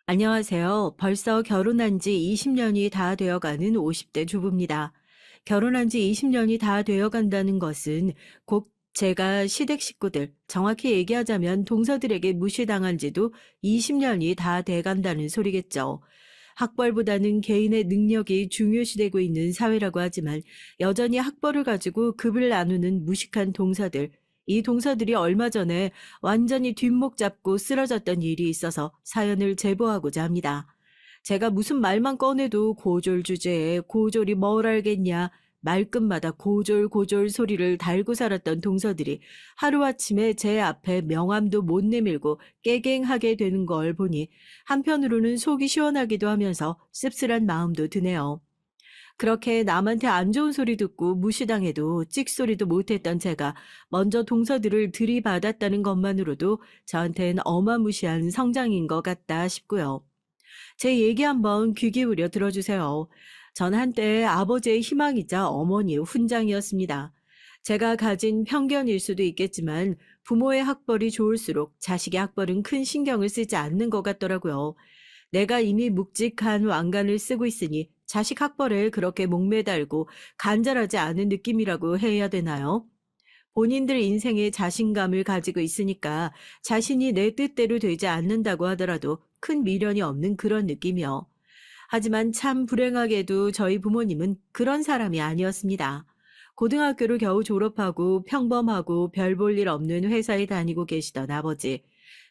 안녕하세요. 벌써 결혼한 지 20년이 다 되어가는 50대 주부입니다. 결혼한 지 20년이 다 되어간다는 것은 곧 제가 시댁 식구들, 정확히 얘기하자면 동서들에게 무시당한 지도 20년이 다 돼간다는 소리겠죠. 학벌보다는 개인의 능력이 중요시되고 있는 사회라고 하지만 여전히 학벌을 가지고 급을 나누는 무식한 동서들, 이 동서들이 얼마 전에 완전히 뒷목 잡고 쓰러졌던 일이 있어서 사연을 제보하고자 합니다. 제가 무슨 말만 꺼내도 고졸 주제에 고졸이 뭘 알겠냐, 말끝마다 고졸 고졸 소리를 달고 살았던 동서들이 하루아침에 제 앞에 명함도 못 내밀고 깨갱하게 되는 걸 보니 한편으로는 속이 시원하기도 하면서 씁쓸한 마음도 드네요. 그렇게 남한테 안 좋은 소리 듣고 무시당해도 찍소리도 못했던 제가 먼저 동서들을 들이받았다는 것만으로도 저한텐 어마무시한 성장인 것 같다 싶고요. 제 얘기 한번 귀 기울여 들어주세요. 전 한때 아버지의 희망이자 어머니의 훈장이었습니다. 제가 가진 편견일 수도 있겠지만 부모의 학벌이 좋을수록 자식의 학벌은 큰 신경을 쓰지 않는 것 같더라고요. 내가 이미 묵직한 왕관을 쓰고 있으니 자식 학벌에 그렇게 목매달고 간절하지 않은 느낌이라고 해야 되나요? 본인들 인생에 자신감을 가지고 있으니까 자신이 내 뜻대로 되지 않는다고 하더라도 큰 미련이 없는 그런 느낌이요. 하지만 참 불행하게도 저희 부모님은 그런 사람이 아니었습니다. 고등학교를 겨우 졸업하고 평범하고 별 볼 일 없는 회사에 다니고 계시던 아버지,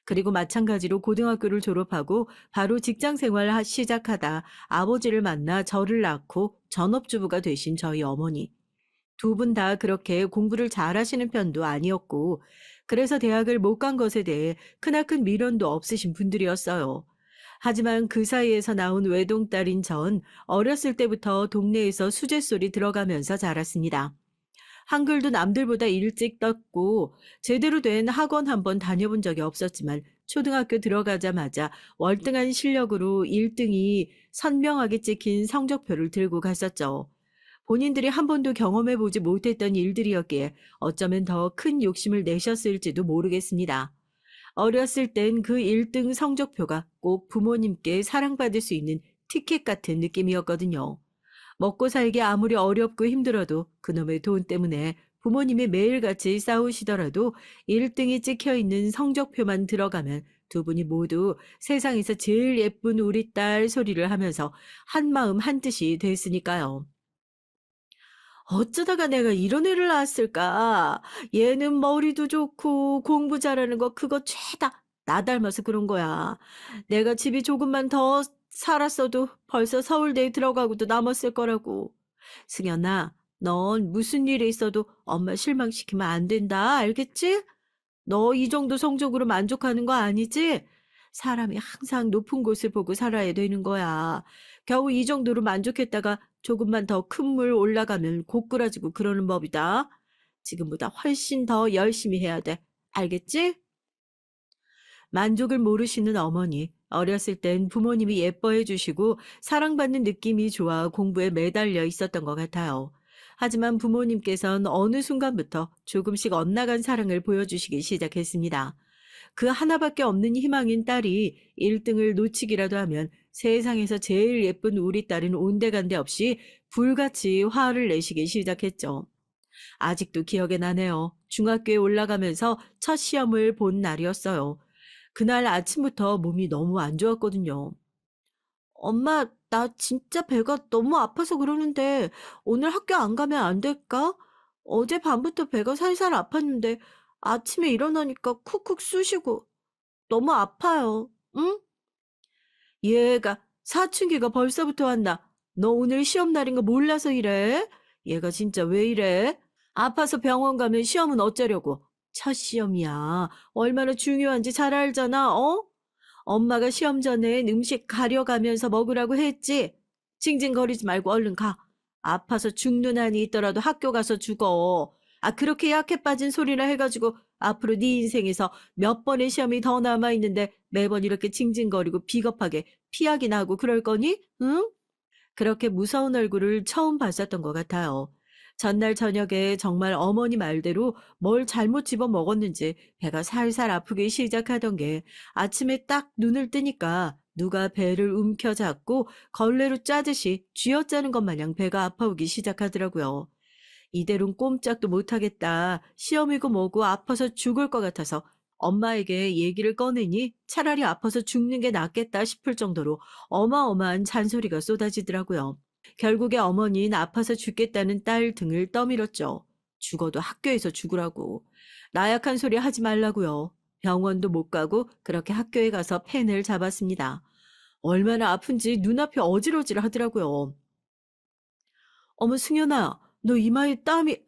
그리고 마찬가지로 고등학교를 졸업하고 바로 직장 생활 시작하다 아버지를 만나 저를 낳고 전업주부가 되신 저희 어머니. 두 분 다 그렇게 공부를 잘하시는 편도 아니었고, 그래서 대학을 못 간 것에 대해 크나큰 미련도 없으신 분들이었어요. 하지만 그 사이에서 나온 외동딸인 전 어렸을 때부터 동네에서 수제소리 들어가면서 자랐습니다. 한글도 남들보다 일찍 떴고 제대로 된 학원 한 번 다녀본 적이 없었지만 초등학교 들어가자마자 월등한 실력으로 1등이 선명하게 찍힌 성적표를 들고 갔었죠. 본인들이 한 번도 경험해 보지 못했던 일들이었기에 어쩌면 더 큰 욕심을 내셨을지도 모르겠습니다. 어렸을 땐 그 1등 성적표가 꼭 부모님께 사랑받을 수 있는 티켓 같은 느낌이었거든요. 먹고 살기 아무리 어렵고 힘들어도 그놈의 돈 때문에 부모님이 매일같이 싸우시더라도 1등이 찍혀 있는 성적표만 들어가면 두 분이 모두 세상에서 제일 예쁜 우리 딸 소리를 하면서 한마음 한뜻이 됐으니까요. 어쩌다가 내가 이런 애를 낳았을까? 얘는 머리도 좋고 공부 잘하는 거 그거 죄다 나 닮아서 그런 거야. 내가 집이 조금만 더 살았어도 벌써 서울대에 들어가고도 남았을 거라고. 승연아, 넌 무슨 일이 있어도 엄마 실망시키면 안 된다. 알겠지? 너 이 정도 성적으로 만족하는 거 아니지? 사람이 항상 높은 곳을 보고 살아야 되는 거야. 겨우 이 정도로 만족했다가 조금만 더 큰 물 올라가면 고꾸라지고 그러는 법이다. 지금보다 훨씬 더 열심히 해야 돼. 알겠지? 만족을 모르시는 어머니. 어렸을 땐 부모님이 예뻐해 주시고 사랑받는 느낌이 좋아 공부에 매달려 있었던 것 같아요. 하지만 부모님께선 어느 순간부터 조금씩 엇나간 사랑을 보여주시기 시작했습니다. 그 하나밖에 없는 희망인 딸이 1등을 놓치기라도 하면 세상에서 제일 예쁜 우리 딸은 온데간데 없이 불같이 화를 내시기 시작했죠. 아직도 기억에 나네요. 중학교에 올라가면서 첫 시험을 본 날이었어요. 그날 아침부터 몸이 너무 안 좋았거든요. 엄마, 나 진짜 배가 너무 아파서 그러는데 오늘 학교 안 가면 안 될까? 어제 밤부터 배가 살살 아팠는데 아침에 일어나니까 쿡쿡 쑤시고 너무 아파요. 응? 얘가 사춘기가 벌써부터 왔나? 너 오늘 시험 날인 거 몰라서 이래? 얘가 진짜 왜 이래? 아파서 병원 가면 시험은 어쩌려고? 첫 시험이야. 얼마나 중요한지 잘 알잖아, 어? 엄마가 시험 전엔 음식 가려가면서 먹으라고 했지? 징징거리지 말고 얼른 가. 아파서 죽는 한이 있더라도 학교 가서 죽어. 아, 그렇게 약해 빠진 소리나 해가지고 앞으로 네 인생에서 몇 번의 시험이 더 남아있는데 매번 이렇게 징징거리고 비겁하게 피하기나 하고 그럴 거니? 응? 그렇게 무서운 얼굴을 처음 봤었던 것 같아요. 전날 저녁에 정말 어머니 말대로 뭘 잘못 집어 먹었는지 배가 살살 아프기 시작하던 게 아침에 딱 눈을 뜨니까 누가 배를 움켜잡고 걸레로 짜듯이 쥐어짜는 것 마냥 배가 아파오기 시작하더라고요. 이대로는 꼼짝도 못하겠다. 시험이고 뭐고 아파서 죽을 것 같아서 엄마에게 얘기를 꺼내니 차라리 아파서 죽는 게 낫겠다 싶을 정도로 어마어마한 잔소리가 쏟아지더라고요. 결국에 어머니는 아파서 죽겠다는 딸 등을 떠밀었죠. 죽어도 학교에서 죽으라고. 나약한 소리 하지 말라고요. 병원도 못 가고 그렇게 학교에 가서 펜을 잡았습니다. 얼마나 아픈지 눈앞이 어질어질 하더라고요. 어머, 승연아, 너 이마에 땀이,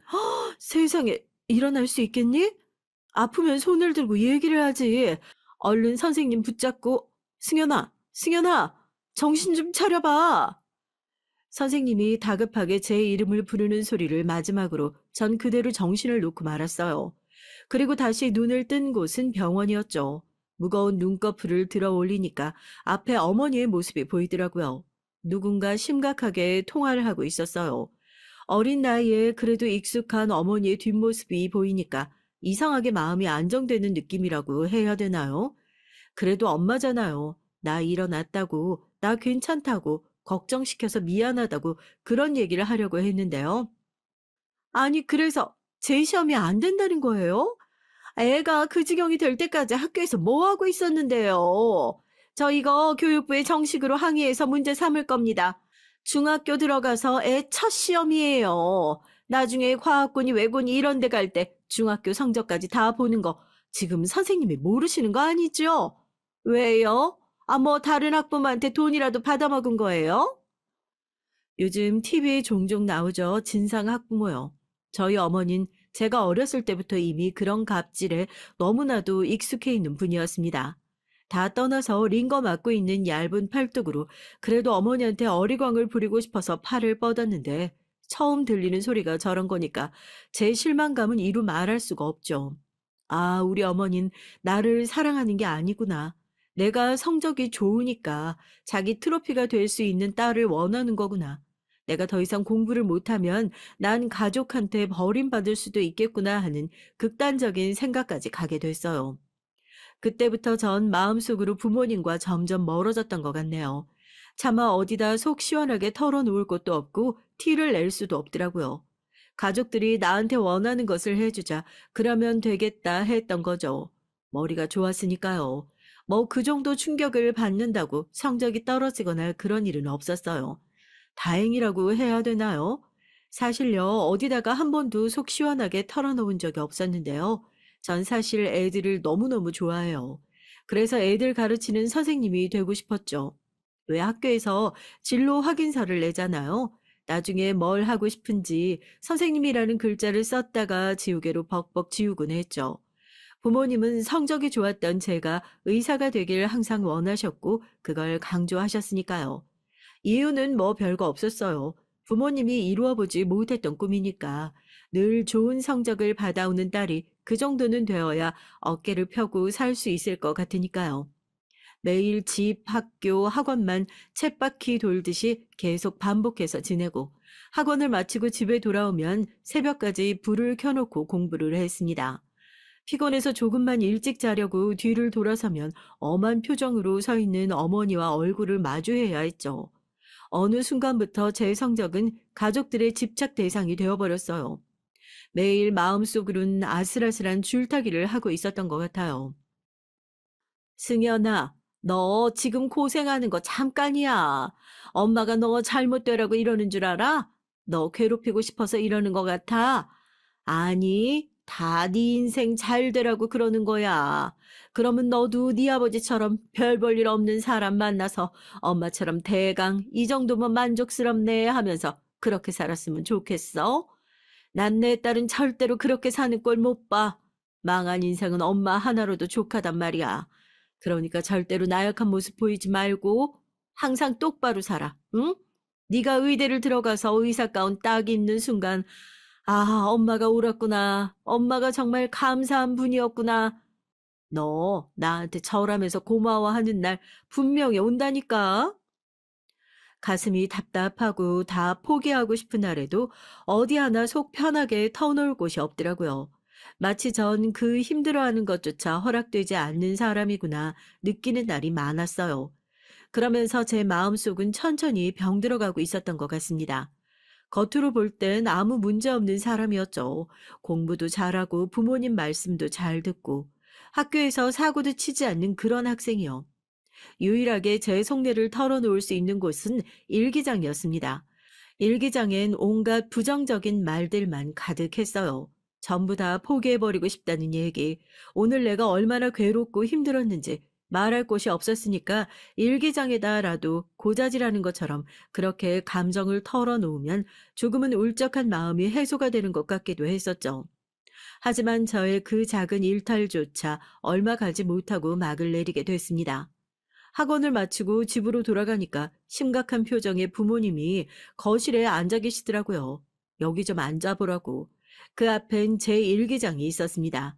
세상에, 일어날 수 있겠니? 아프면 손을 들고 얘기를 하지. 얼른 선생님 붙잡고, 승연아, 승연아, 정신 좀 차려봐. 선생님이 다급하게 제 이름을 부르는 소리를 마지막으로 전 그대로 정신을 놓고 말았어요. 그리고 다시 눈을 뜬 곳은 병원이었죠. 무거운 눈꺼풀을 들어 올리니까 앞에 어머니의 모습이 보이더라고요. 누군가 심각하게 통화를 하고 있었어요. 어린 나이에 그래도 익숙한 어머니의 뒷모습이 보이니까 이상하게 마음이 안정되는 느낌이라고 해야 되나요? 그래도 엄마잖아요. 나 일어났다고, 나 괜찮다고, 걱정시켜서 미안하다고 그런 얘기를 하려고 했는데요. 아니, 그래서 제 시험이 안 된다는 거예요? 애가 그 지경이 될 때까지 학교에서 뭐 하고 있었는데요? 저 이거 교육부에 정식으로 항의해서 문제 삼을 겁니다. 중학교 들어가서 애 첫 시험이에요. 나중에 과학고니 외고니 이런 데 갈 때 중학교 성적까지 다 보는 거 지금 선생님이 모르시는 거 아니죠? 왜요? 아, 뭐 다른 학부모한테 돈이라도 받아먹은 거예요? 요즘 TV에 종종 나오죠. 진상 학부모요. 저희 어머닌 제가 어렸을 때부터 이미 그런 갑질에 너무나도 익숙해 있는 분이었습니다. 다 떠나서 링거 맞고 있는 얇은 팔뚝으로 그래도 어머니한테 어리광을 부리고 싶어서 팔을 뻗었는데 처음 들리는 소리가 저런 거니까 제 실망감은 이루 말할 수가 없죠. 아, 우리 어머닌 나를 사랑하는 게 아니구나. 내가 성적이 좋으니까 자기 트로피가 될 수 있는 딸을 원하는 거구나. 내가 더 이상 공부를 못하면 난 가족한테 버림받을 수도 있겠구나 하는 극단적인 생각까지 가게 됐어요. 그때부터 전 마음속으로 부모님과 점점 멀어졌던 것 같네요. 차마 어디다 속 시원하게 털어놓을 곳도 없고 티를 낼 수도 없더라고요. 가족들이 나한테 원하는 것을 해주자 그러면 되겠다 했던 거죠. 머리가 좋았으니까요. 뭐 그 정도 충격을 받는다고 성적이 떨어지거나 그런 일은 없었어요. 다행이라고 해야 되나요? 사실요, 어디다가 한 번도 속 시원하게 털어놓은 적이 없었는데요. 전 사실 애들을 너무너무 좋아해요. 그래서 애들 가르치는 선생님이 되고 싶었죠. 왜 학교에서 진로 확인서를 내잖아요. 나중에 뭘 하고 싶은지 선생님이라는 글자를 썼다가 지우개로 벅벅 지우곤 했죠. 부모님은 성적이 좋았던 제가 의사가 되길 항상 원하셨고 그걸 강조하셨으니까요. 이유는 뭐 별거 없었어요. 부모님이 이루어보지 못했던 꿈이니까 늘 좋은 성적을 받아오는 딸이 그 정도는 되어야 어깨를 펴고 살 수 있을 것 같으니까요. 매일 집, 학교, 학원만 쳇바퀴 돌듯이 계속 반복해서 지내고 학원을 마치고 집에 돌아오면 새벽까지 불을 켜놓고 공부를 했습니다. 피곤해서 조금만 일찍 자려고 뒤를 돌아서면 엄한 표정으로 서 있는 어머니와 얼굴을 마주해야 했죠. 어느 순간부터 제 성적은 가족들의 집착 대상이 되어버렸어요. 매일 마음속으론 아슬아슬한 줄타기를 하고 있었던 것 같아요. 승연아, 너 지금 고생하는 거 잠깐이야. 엄마가 너 잘못되라고 이러는 줄 알아? 너 괴롭히고 싶어서 이러는 것 같아? 아니, 다 네 인생 잘 되라고 그러는 거야. 그러면 너도 네 아버지처럼 별 볼 일 없는 사람 만나서 엄마처럼 대강 이 정도면 만족스럽네 하면서 그렇게 살았으면 좋겠어? 난 내 딸은 절대로 그렇게 사는 꼴 못 봐. 망한 인생은 엄마 하나로도 족하단 말이야. 그러니까 절대로 나약한 모습 보이지 말고 항상 똑바로 살아. 응? 네가 의대를 들어가서 의사 가운 딱 입는 순간 아, 엄마가 울었구나. 엄마가 정말 감사한 분이었구나. 너 나한테 절하면서 고마워하는 날 분명히 온다니까. 가슴이 답답하고 다 포기하고 싶은 날에도 어디 하나 속 편하게 터놓을 곳이 없더라고요. 마치 전 그 힘들어하는 것조차 허락되지 않는 사람이구나 느끼는 날이 많았어요. 그러면서 제 마음속은 천천히 병들어가고 있었던 것 같습니다. 겉으로 볼 땐 아무 문제 없는 사람이었죠. 공부도 잘하고 부모님 말씀도 잘 듣고 학교에서 사고도 치지 않는 그런 학생이요. 유일하게 제 속내를 털어놓을 수 있는 곳은 일기장이었습니다. 일기장엔 온갖 부정적인 말들만 가득했어요. 전부 다 포기해버리고 싶다는 얘기, 오늘 내가 얼마나 괴롭고 힘들었는지 말할 곳이 없었으니까 일기장에다라도 고자질하는 것처럼 그렇게 감정을 털어놓으면 조금은 울적한 마음이 해소가 되는 것 같기도 했었죠. 하지만 저의 그 작은 일탈조차 얼마 가지 못하고 막을 내리게 됐습니다. 학원을 마치고 집으로 돌아가니까 심각한 표정의 부모님이 거실에 앉아 계시더라고요. 여기 좀 앉아보라고. 그 앞엔 제 일기장이 있었습니다.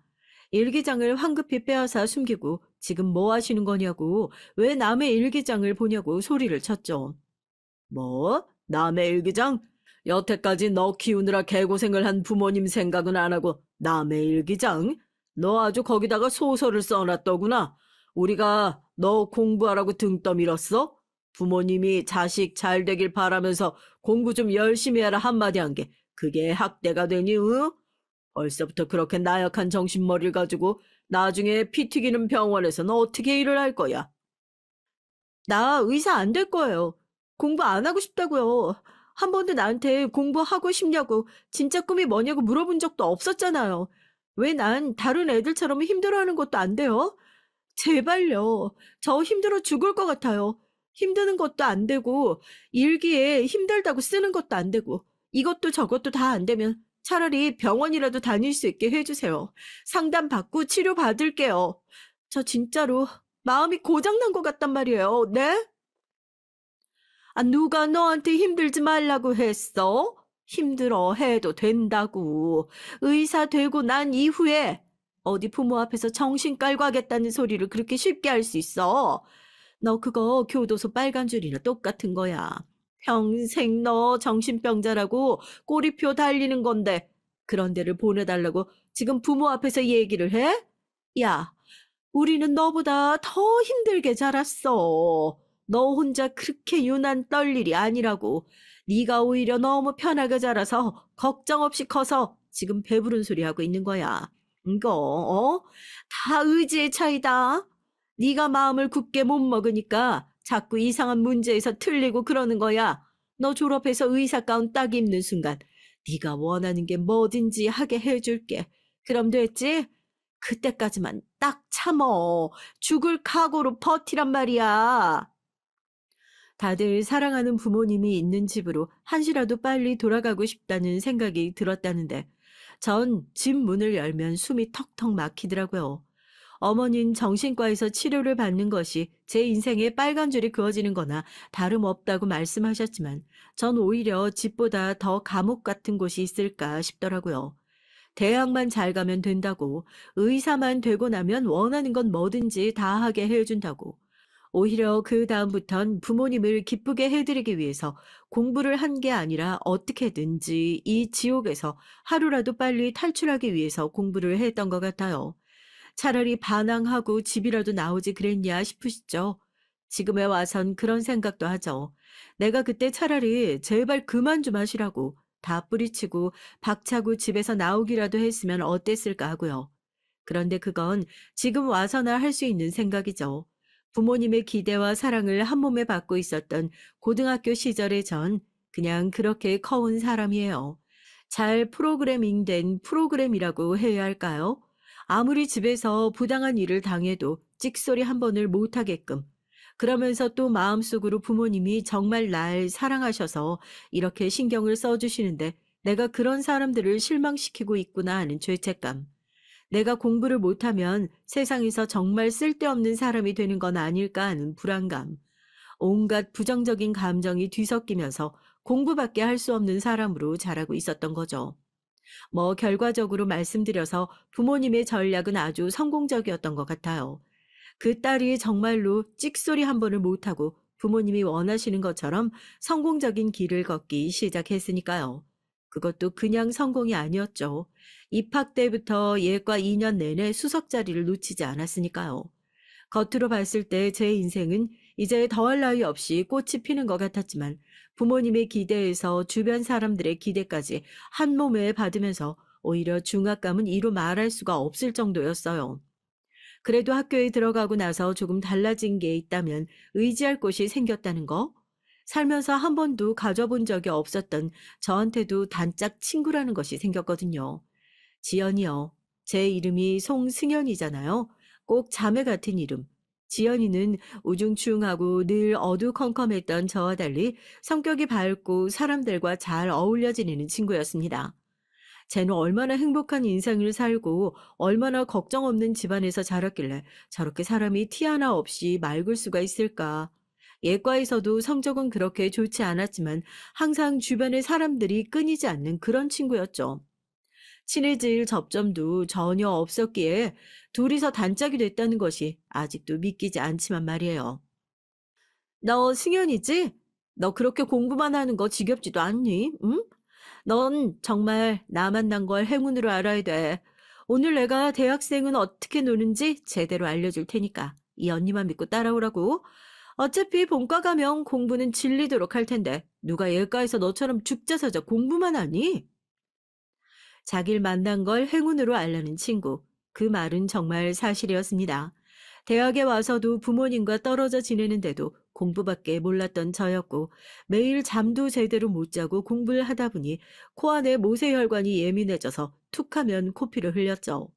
일기장을 황급히 빼앗아 숨기고 지금 뭐 하시는 거냐고, 왜 남의 일기장을 보냐고 소리를 쳤죠. 뭐? 남의 일기장? 여태까지 너 키우느라 개고생을 한 부모님 생각은 안 하고 남의 일기장? 너 아주 거기다가 소설을 써놨더구나. 우리가 너 공부하라고 등 떠밀었어? 부모님이 자식 잘 되길 바라면서 공부 좀 열심히 해라 한마디 한 게 그게 학대가 되니, 응? 벌써부터 그렇게 나약한 정신머리를 가지고 나중에 피 튀기는 병원에서는 어떻게 일을 할 거야? 나 의사 안 될 거예요. 공부 안 하고 싶다고요. 한 번도 나한테 공부하고 싶냐고, 진짜 꿈이 뭐냐고 물어본 적도 없었잖아요. 왜 난 다른 애들처럼 힘들어하는 것도 안 돼요? 제발요. 저 힘들어 죽을 것 같아요. 힘드는 것도 안 되고, 일기에 힘들다고 쓰는 것도 안 되고, 이것도 저것도 다 안 되면 차라리 병원이라도 다닐 수 있게 해주세요. 상담 받고 치료 받을게요. 저 진짜로 마음이 고장난 것 같단 말이에요. 네? 아, 누가 너한테 힘들지 말라고 했어? 힘들어 해도 된다고. 의사 되고 난 이후에 어디 부모 앞에서 정신 깔고 하겠다는 소리를 그렇게 쉽게 할 수 있어? 너 그거 교도소 빨간 줄이나 똑같은 거야. 평생 너 정신병자라고 꼬리표 달리는 건데 그런 데를 보내달라고 지금 부모 앞에서 얘기를 해? 야, 우리는 너보다 더 힘들게 자랐어. 너 혼자 그렇게 유난 떨 일이 아니라고. 네가 오히려 너무 편하게 자라서 걱정 없이 커서 지금 배부른 소리 하고 있는 거야. 이거 다 의지의 차이다. 네가 마음을 굳게 못 먹으니까 자꾸 이상한 문제에서 틀리고 그러는 거야. 너 졸업해서 의사 가운 딱 입는 순간 네가 원하는 게 뭐든지 하게 해줄게. 그럼 됐지? 그때까지만 딱 참어. 죽을 각오로 버티란 말이야. 다들 사랑하는 부모님이 있는 집으로 한시라도 빨리 돌아가고 싶다는 생각이 들었다는데 전 집 문을 열면 숨이 턱턱 막히더라고요. 어머닌 정신과에서 치료를 받는 것이 제 인생에 빨간 줄이 그어지는 거나 다름없다고 말씀하셨지만 전 오히려 집보다 더 감옥 같은 곳이 있을까 싶더라고요. 대학만 잘 가면 된다고, 의사만 되고 나면 원하는 건 뭐든지 다 하게 해준다고, 오히려 그 다음부턴 부모님을 기쁘게 해드리기 위해서 공부를 한 게 아니라 어떻게든지 이 지옥에서 하루라도 빨리 탈출하기 위해서 공부를 했던 것 같아요. 차라리 반항하고 집이라도 나오지 그랬냐 싶으시죠? 지금에 와선 그런 생각도 하죠. 내가 그때 차라리 제발 그만 좀 하시라고 다 뿌리치고 박차고 집에서 나오기라도 했으면 어땠을까 하고요. 그런데 그건 지금 와서나 할 수 있는 생각이죠. 부모님의 기대와 사랑을 한 몸에 받고 있었던 고등학교 시절의 전 그냥 그렇게 커온 사람이에요. 잘 프로그래밍된 프로그램이라고 해야 할까요? 아무리 집에서 부당한 일을 당해도 찍소리 한 번을 못하게끔, 그러면서 또 마음속으로 부모님이 정말 날 사랑하셔서 이렇게 신경을 써주시는데 내가 그런 사람들을 실망시키고 있구나 하는 죄책감. 내가 공부를 못하면 세상에서 정말 쓸데없는 사람이 되는 건 아닐까 하는 불안감. 온갖 부정적인 감정이 뒤섞이면서 공부밖에 할 수 없는 사람으로 자라고 있었던 거죠. 뭐 결과적으로 말씀드려서 부모님의 전략은 아주 성공적이었던 것 같아요. 그 딸이 정말로 찍소리 한 번을 못하고 부모님이 원하시는 것처럼 성공적인 길을 걷기 시작했으니까요. 그것도 그냥 성공이 아니었죠. 입학 때부터 예과 2년 내내 수석 자리를 놓치지 않았으니까요. 겉으로 봤을 때 제 인생은 이제 더할 나위 없이 꽃이 피는 것 같았지만 부모님의 기대에서 주변 사람들의 기대까지 한 몸에 받으면서 오히려 중압감은 이루 말할 수가 없을 정도였어요. 그래도 학교에 들어가고 나서 조금 달라진 게 있다면 의지할 곳이 생겼다는 거? 살면서 한 번도 가져본 적이 없었던 저한테도 단짝 친구라는 것이 생겼거든요. 지연이요. 제 이름이 송승연이잖아요. 꼭 자매 같은 이름. 지연이는 우중충하고 늘 어두컴컴했던 저와 달리 성격이 밝고 사람들과 잘 어울려 지내는 친구였습니다. 쟤는 얼마나 행복한 인생을 살고 얼마나 걱정 없는 집안에서 자랐길래 저렇게 사람이 티 하나 없이 맑을 수가 있을까. 예과에서도 성적은 그렇게 좋지 않았지만 항상 주변의 사람들이 끊이지 않는 그런 친구였죠. 친해질 접점도 전혀 없었기에 둘이서 단짝이 됐다는 것이 아직도 믿기지 않지만 말이에요. 너 승현이지? 너 그렇게 공부만 하는 거 지겹지도 않니? 응? 넌 정말 나 만난 걸 행운으로 알아야 돼. 오늘 내가 대학생은 어떻게 노는지 제대로 알려줄 테니까 이 언니만 믿고 따라오라고. 어차피 본과 가면 공부는 질리도록 할 텐데 누가 예과에서 너처럼 죽자사자 공부만 하니? 자길 만난 걸 행운으로 알라는 친구. 그 말은 정말 사실이었습니다. 대학에 와서도 부모님과 떨어져 지내는데도 공부밖에 몰랐던 저였고 매일 잠도 제대로 못 자고 공부를 하다 보니 코안에 모세혈관이 예민해져서 툭하면 코피를 흘렸죠.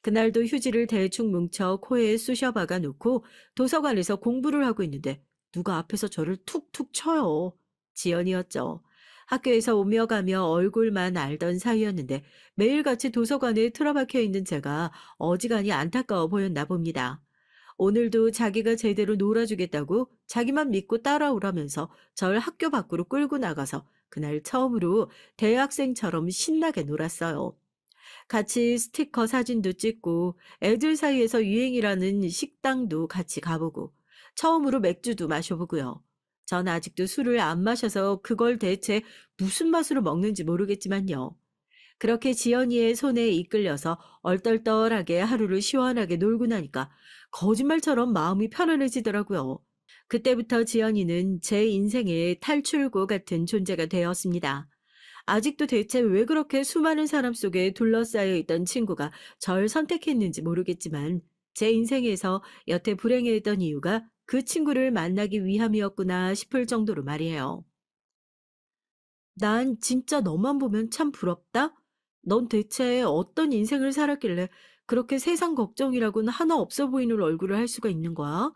그날도 휴지를 대충 뭉쳐 코에 쑤셔 박아 놓고 도서관에서 공부를 하고 있는데 누가 앞에서 저를 툭툭 쳐요. 지연이었죠. 학교에서 오며 가며 얼굴만 알던 사이였는데 매일같이 도서관에 틀어박혀 있는 제가 어지간히 안타까워 보였나 봅니다. 오늘도 자기가 제대로 놀아주겠다고 자기만 믿고 따라오라면서 절 학교 밖으로 끌고 나가서 그날 처음으로 대학생처럼 신나게 놀았어요. 같이 스티커 사진도 찍고 애들 사이에서 유행이라는 식당도 같이 가보고 처음으로 맥주도 마셔보고요. 전 아직도 술을 안 마셔서 그걸 대체 무슨 맛으로 먹는지 모르겠지만요. 그렇게 지연이의 손에 이끌려서 얼떨떨하게 하루를 시원하게 놀고 나니까 거짓말처럼 마음이 편안해지더라고요. 그때부터 지연이는 제 인생의 탈출구 같은 존재가 되었습니다. 아직도 대체 왜 그렇게 수많은 사람 속에 둘러싸여 있던 친구가 절 선택했는지 모르겠지만 제 인생에서 여태 불행해했던 이유가 그 친구를 만나기 위함이었구나 싶을 정도로 말이에요. 난 진짜 너만 보면 참 부럽다? 넌 대체 어떤 인생을 살았길래 그렇게 세상 걱정이라고는 하나 없어 보이는 얼굴을 할 수가 있는 거야?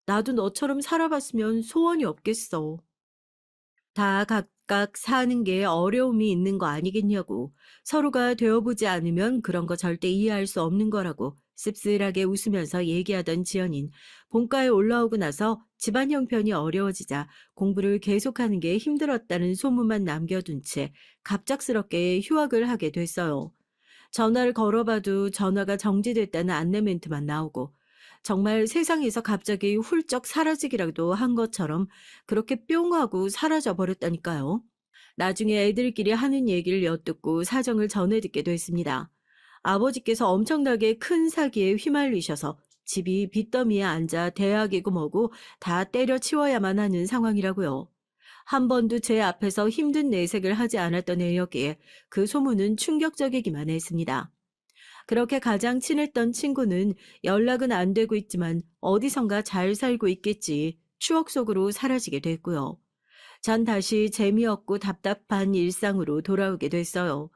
나도 너처럼 살아봤으면 소원이 없겠어. 다 각각 사는 게 어려움이 있는 거 아니겠냐고. 서로가 되어보지 않으면 그런 거 절대 이해할 수 없는 거라고 씁쓸하게 웃으면서 얘기하던 지연인. 본가에 올라오고 나서 집안 형편이 어려워지자 공부를 계속하는 게 힘들었다는 소문만 남겨둔 채 갑작스럽게 휴학을 하게 됐어요. 전화를 걸어봐도 전화가 정지됐다는 안내 멘트만 나오고 정말 세상에서 갑자기 훌쩍 사라지기라도 한 것처럼 그렇게 뿅 하고 사라져 버렸다니까요. 나중에 애들끼리 하는 얘기를 엿듣고 사정을 전해 듣게 됐습니다. 아버지께서 엄청나게 큰 사기에 휘말리셔서 집이 빚더미에 앉아 대학이고 뭐고 다 때려치워야만 하는 상황이라고요. 한 번도 제 앞에서 힘든 내색을 하지 않았던 애였기에 그 소문은 충격적이기만 했습니다. 그렇게 가장 친했던 친구는 연락은 안 되고 있지만 어디선가 잘 살고 있겠지 추억 속으로 사라지게 됐고요. 전 다시 재미없고 답답한 일상으로 돌아오게 됐어요.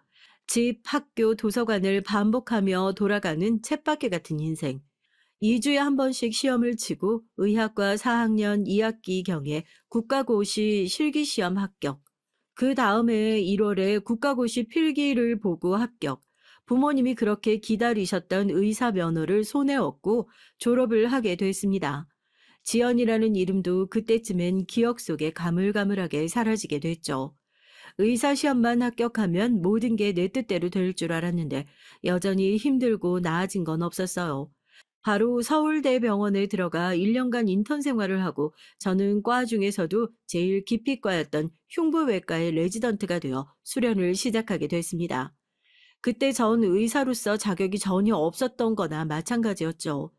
집, 학교, 도서관을 반복하며 돌아가는 쳇바퀴 같은 인생. 2주에 한 번씩 시험을 치고 의학과 4학년 2학기경에 국가고시 실기시험 합격. 그 다음해 1월에 국가고시 필기를 보고 합격. 부모님이 그렇게 기다리셨던 의사 면허를 손에 얻고 졸업을 하게 됐습니다. 지연이라는 이름도 그때쯤엔 기억 속에 가물가물하게 사라지게 됐죠. 의사 시험만 합격하면 모든 게 내 뜻대로 될 줄 알았는데 여전히 힘들고 나아진 건 없었어요. 바로 서울대병원에 들어가 1년간 인턴 생활을 하고 저는 과 중에서도 제일 기피과였던 흉부외과의 레지던트가 되어 수련을 시작하게 됐습니다. 그때 전 의사로서 자격이 전혀 없었던 거나 마찬가지였죠.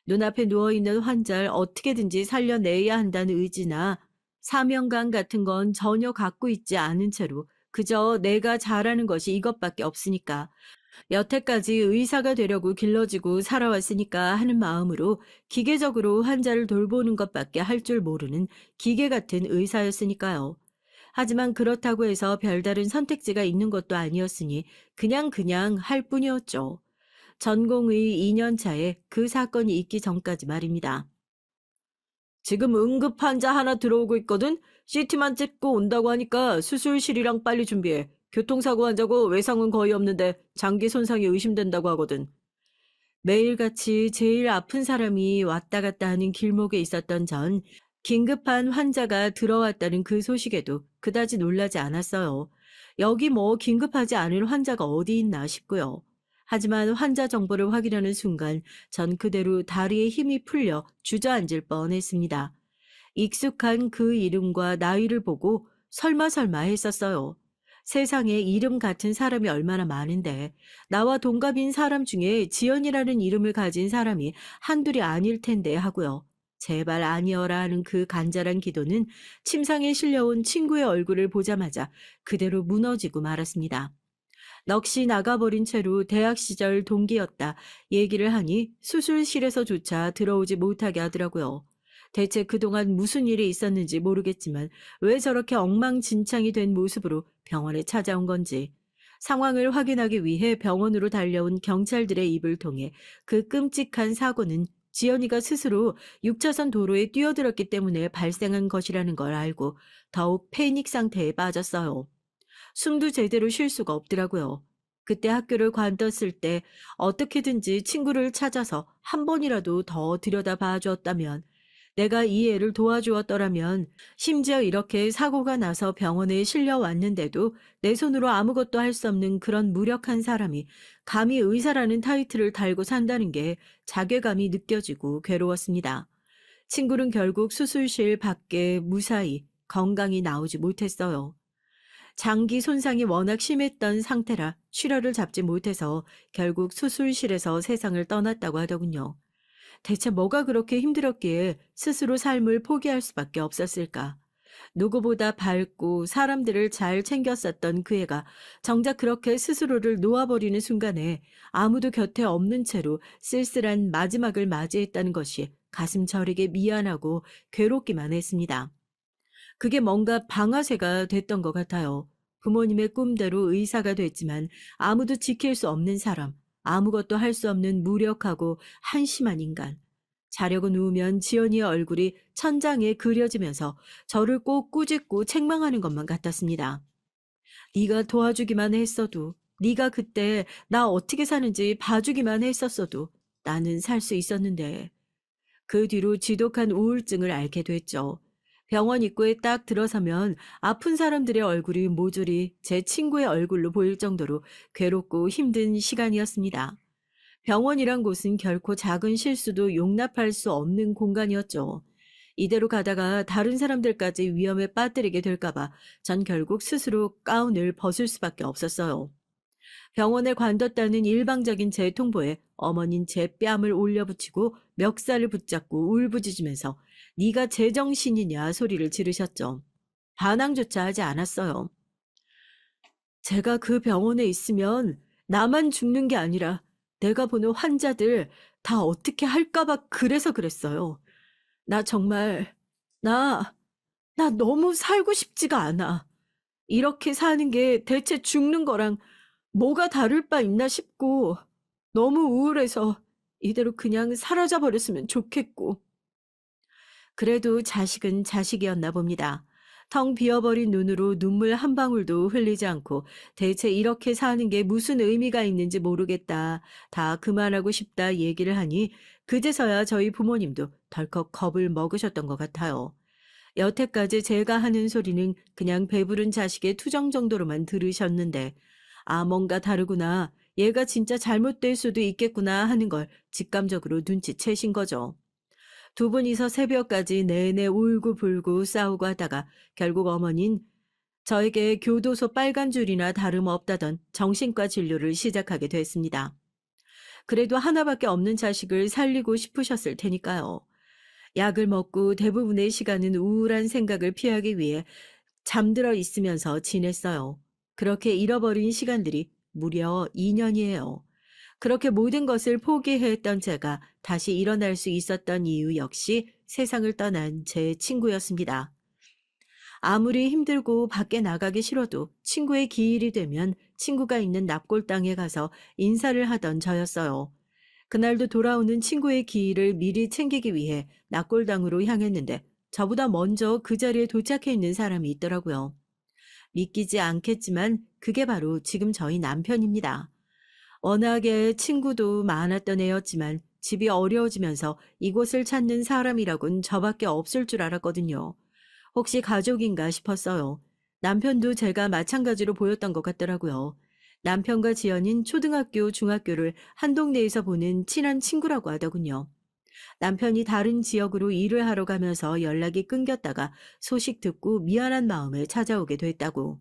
눈앞에 누워있는 환자를 어떻게든지 살려내야 한다는 의지나 사명감 같은 건 전혀 갖고 있지 않은 채로 그저 내가 잘하는 것이 이것밖에 없으니까 여태까지 의사가 되려고 길러지고 살아왔으니까 하는 마음으로 기계적으로 환자를 돌보는 것밖에 할 줄 모르는 기계 같은 의사였으니까요. 하지만 그렇다고 해서 별다른 선택지가 있는 것도 아니었으니 그냥 할 뿐이었죠. 전공의 2년 차에 그 사건이 있기 전까지 말입니다. 지금 응급 환자 하나 들어오고 있거든? CT만 찍고 온다고 하니까 수술실이랑 빨리 준비해. 교통사고 환자고 외상은 거의 없는데 장기 손상이 의심된다고 하거든. 매일같이 제일 아픈 사람이 왔다 갔다 하는 길목에 있었던 전 긴급한 환자가 들어왔다는 그 소식에도 그다지 놀라지 않았어요. 여기 뭐 긴급하지 않은 환자가 어디 있나 싶고요. 하지만 환자 정보를 확인하는 순간 전 그대로 다리에 힘이 풀려 주저앉을 뻔했습니다. 익숙한 그 이름과 나이를 보고 설마 했었어요. 세상에 이름 같은 사람이 얼마나 많은데 나와 동갑인 사람 중에 지연이라는 이름을 가진 사람이 한둘이 아닐 텐데 하고요. 제발 아니어라 하는 그 간절한 기도는 침상에 실려온 친구의 얼굴을 보자마자 그대로 무너지고 말았습니다. 넋이 나가버린 채로 대학 시절 동기였다 얘기를 하니 수술실에서조차 들어오지 못하게 하더라고요. 대체 그동안 무슨 일이 있었는지 모르겠지만 왜 저렇게 엉망진창이 된 모습으로 병원에 찾아온 건지. 상황을 확인하기 위해 병원으로 달려온 경찰들의 입을 통해 그 끔찍한 사고는 지연이가 스스로 6차선 도로에 뛰어들었기 때문에 발생한 것이라는 걸 알고 더욱 패닉 상태에 빠졌어요. 숨도 제대로 쉴 수가 없더라고요. 그때 학교를 관뒀을 때 어떻게든지 친구를 찾아서 한 번이라도 더 들여다봐 주었다면, 내가 이 애를 도와주었더라면, 심지어 이렇게 사고가 나서 병원에 실려왔는데도 내 손으로 아무것도 할 수 없는 그런 무력한 사람이 감히 의사라는 타이틀을 달고 산다는 게 자괴감이 느껴지고 괴로웠습니다. 친구는 결국 수술실 밖에 무사히 건강히 나오지 못했어요. 장기 손상이 워낙 심했던 상태라 출혈을 잡지 못해서 결국 수술실에서 세상을 떠났다고 하더군요. 대체 뭐가 그렇게 힘들었기에 스스로 삶을 포기할 수밖에 없었을까? 누구보다 밝고 사람들을 잘 챙겼었던 그 애가 정작 그렇게 스스로를 놓아버리는 순간에 아무도 곁에 없는 채로 쓸쓸한 마지막을 맞이했다는 것이 가슴 저리게 미안하고 괴롭기만 했습니다. 그게 뭔가 방아쇠가 됐던 것 같아요. 부모님의 꿈대로 의사가 됐지만 아무도 지킬 수 없는 사람, 아무것도 할 수 없는 무력하고 한심한 인간. 자려고 누우면 지연이의 얼굴이 천장에 그려지면서 저를 꼭 꾸짖고 책망하는 것만 같았습니다. 네가 도와주기만 했어도, 네가 그때 나 어떻게 사는지 봐주기만 했었어도 나는 살 수 있었는데. 그 뒤로 지독한 우울증을 앓게 됐죠. 병원 입구에 딱 들어서면 아픈 사람들의 얼굴이 모조리 제 친구의 얼굴로 보일 정도로 괴롭고 힘든 시간이었습니다. 병원이란 곳은 결코 작은 실수도 용납할 수 없는 공간이었죠. 이대로 가다가 다른 사람들까지 위험에 빠뜨리게 될까봐 전 결국 스스로 가운을 벗을 수밖에 없었어요. 병원에 관뒀다는 일방적인 제 통보에 어머닌 제 뺨을 올려붙이고 멱살을 붙잡고 울부짖으면서 네가 제정신이냐 소리를 지르셨죠. 반항조차 하지 않았어요. 제가 그 병원에 있으면 나만 죽는 게 아니라 내가 보는 환자들 다 어떻게 할까봐 그래서 그랬어요. 나 정말, 나, 나 너무 살고 싶지가 않아. 이렇게 사는 게 대체 죽는 거랑 뭐가 다를 바 있나 싶고 너무 우울해서 이대로 그냥 사라져 버렸으면 좋겠고. 그래도 자식은 자식이었나 봅니다. 텅 비어버린 눈으로 눈물 한 방울도 흘리지 않고 대체 이렇게 사는 게 무슨 의미가 있는지 모르겠다. 다 그만하고 싶다 얘기를 하니 그제서야 저희 부모님도 덜컥 겁을 먹으셨던 것 같아요. 여태까지 제가 하는 소리는 그냥 배부른 자식의 투정 정도로만 들으셨는데 아, 뭔가 다르구나. 얘가 진짜 잘못될 수도 있겠구나 하는 걸 직감적으로 눈치채신 거죠. 두 분이서 새벽까지 내내 울고불고 싸우고 하다가 결국 어머닌 저에게 교도소 빨간 줄이나 다름없다던 정신과 진료를 시작하게 됐습니다. 그래도 하나밖에 없는 자식을 살리고 싶으셨을 테니까요. 약을 먹고 대부분의 시간은 우울한 생각을 피하기 위해 잠들어 있으면서 지냈어요. 그렇게 잃어버린 시간들이 무려 2년이에요. 그렇게 모든 것을 포기했던 제가 다시 일어날 수 있었던 이유 역시 세상을 떠난 제 친구였습니다. 아무리 힘들고 밖에 나가기 싫어도 친구의 기일이 되면 친구가 있는 납골당에 가서 인사를 하던 저였어요. 그날도 돌아오는 친구의 기일을 미리 챙기기 위해 납골당으로 향했는데 저보다 먼저 그 자리에 도착해 있는 사람이 있더라고요. 믿기지 않겠지만 그게 바로 지금 저희 남편입니다. 워낙에 친구도 많았던 애였지만 집이 어려워지면서 이곳을 찾는 사람이라곤 저밖에 없을 줄 알았거든요. 혹시 가족인가 싶었어요. 남편도 제가 마찬가지로 보였던 것 같더라고요. 남편과 지연인 초등학교, 중학교를 한 동네에서 보는 친한 친구라고 하더군요. 남편이 다른 지역으로 일을 하러 가면서 연락이 끊겼다가 소식 듣고 미안한 마음에 찾아오게 됐다고.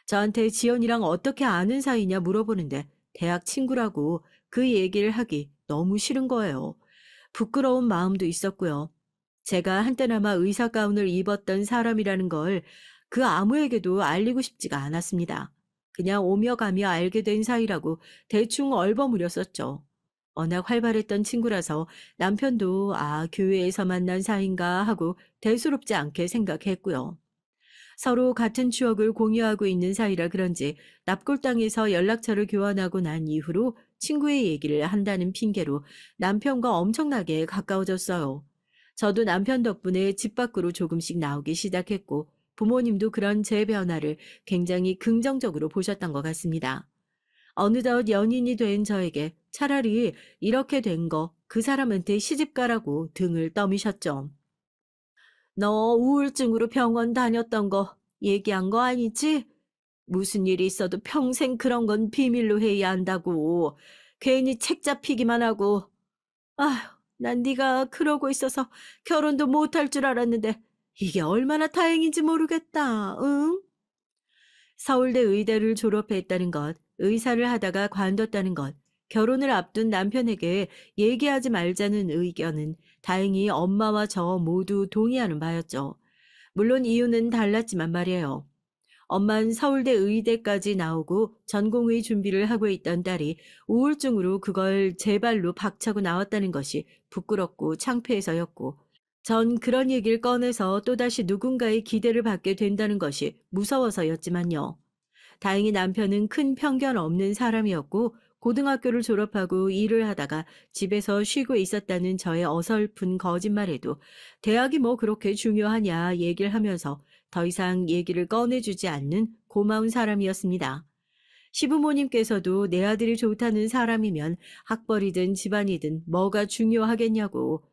저한테 지연이랑 어떻게 아는 사이냐 물어보는데 대학 친구라고 그 얘기를 하기 너무 싫은 거예요. 부끄러운 마음도 있었고요. 제가 한때나마 의사 가운을 입었던 사람이라는 걸 그 아무에게도 알리고 싶지가 않았습니다. 그냥 오며 가며 알게 된 사이라고 대충 얼버무렸었죠. 워낙 활발했던 친구라서 남편도 교회에서 만난 사이인가 하고 대수롭지 않게 생각했고요. 서로 같은 추억을 공유하고 있는 사이라 그런지 납골당에서 연락처를 교환하고 난 이후로 친구의 얘기를 한다는 핑계로 남편과 엄청나게 가까워졌어요. 저도 남편 덕분에 집 밖으로 조금씩 나오기 시작했고 부모님도 그런 제 변화를 굉장히 긍정적으로 보셨던 것 같습니다. 어느덧 연인이 된 저에게 차라리 이렇게 된 거 그 사람한테 시집가라고 등을 떠미셨죠. 너 우울증으로 병원 다녔던 거 얘기한 거 아니지? 무슨 일이 있어도 평생 그런 건 비밀로 해야 한다고. 괜히 책 잡히기만 하고. 아휴, 난 네가 그러고 있어서 결혼도 못할 줄 알았는데 이게 얼마나 다행인지 모르겠다. 응? 서울대 의대를 졸업했다는 것, 의사를 하다가 관뒀다는 것, 결혼을 앞둔 남편에게 얘기하지 말자는 의견은 다행히 엄마와 저 모두 동의하는 바였죠. 물론 이유는 달랐지만 말이에요. 엄만 서울대 의대까지 나오고 전공의 준비를 하고 있던 딸이 우울증으로 그걸 제 발로 박차고 나왔다는 것이 부끄럽고 창피해서였고, 전 그런 얘기를 꺼내서 또다시 누군가의 기대를 받게 된다는 것이 무서워서였지만요. 다행히 남편은 큰 편견 없는 사람이었고 고등학교를 졸업하고 일을 하다가 집에서 쉬고 있었다는 저의 어설픈 거짓말에도 대학이 뭐 그렇게 중요하냐 얘기를 하면서 더 이상 얘기를 꺼내주지 않는 고마운 사람이었습니다. 시부모님께서도 내 아들이 좋다는 사람이면 학벌이든 집안이든 뭐가 중요하겠냐고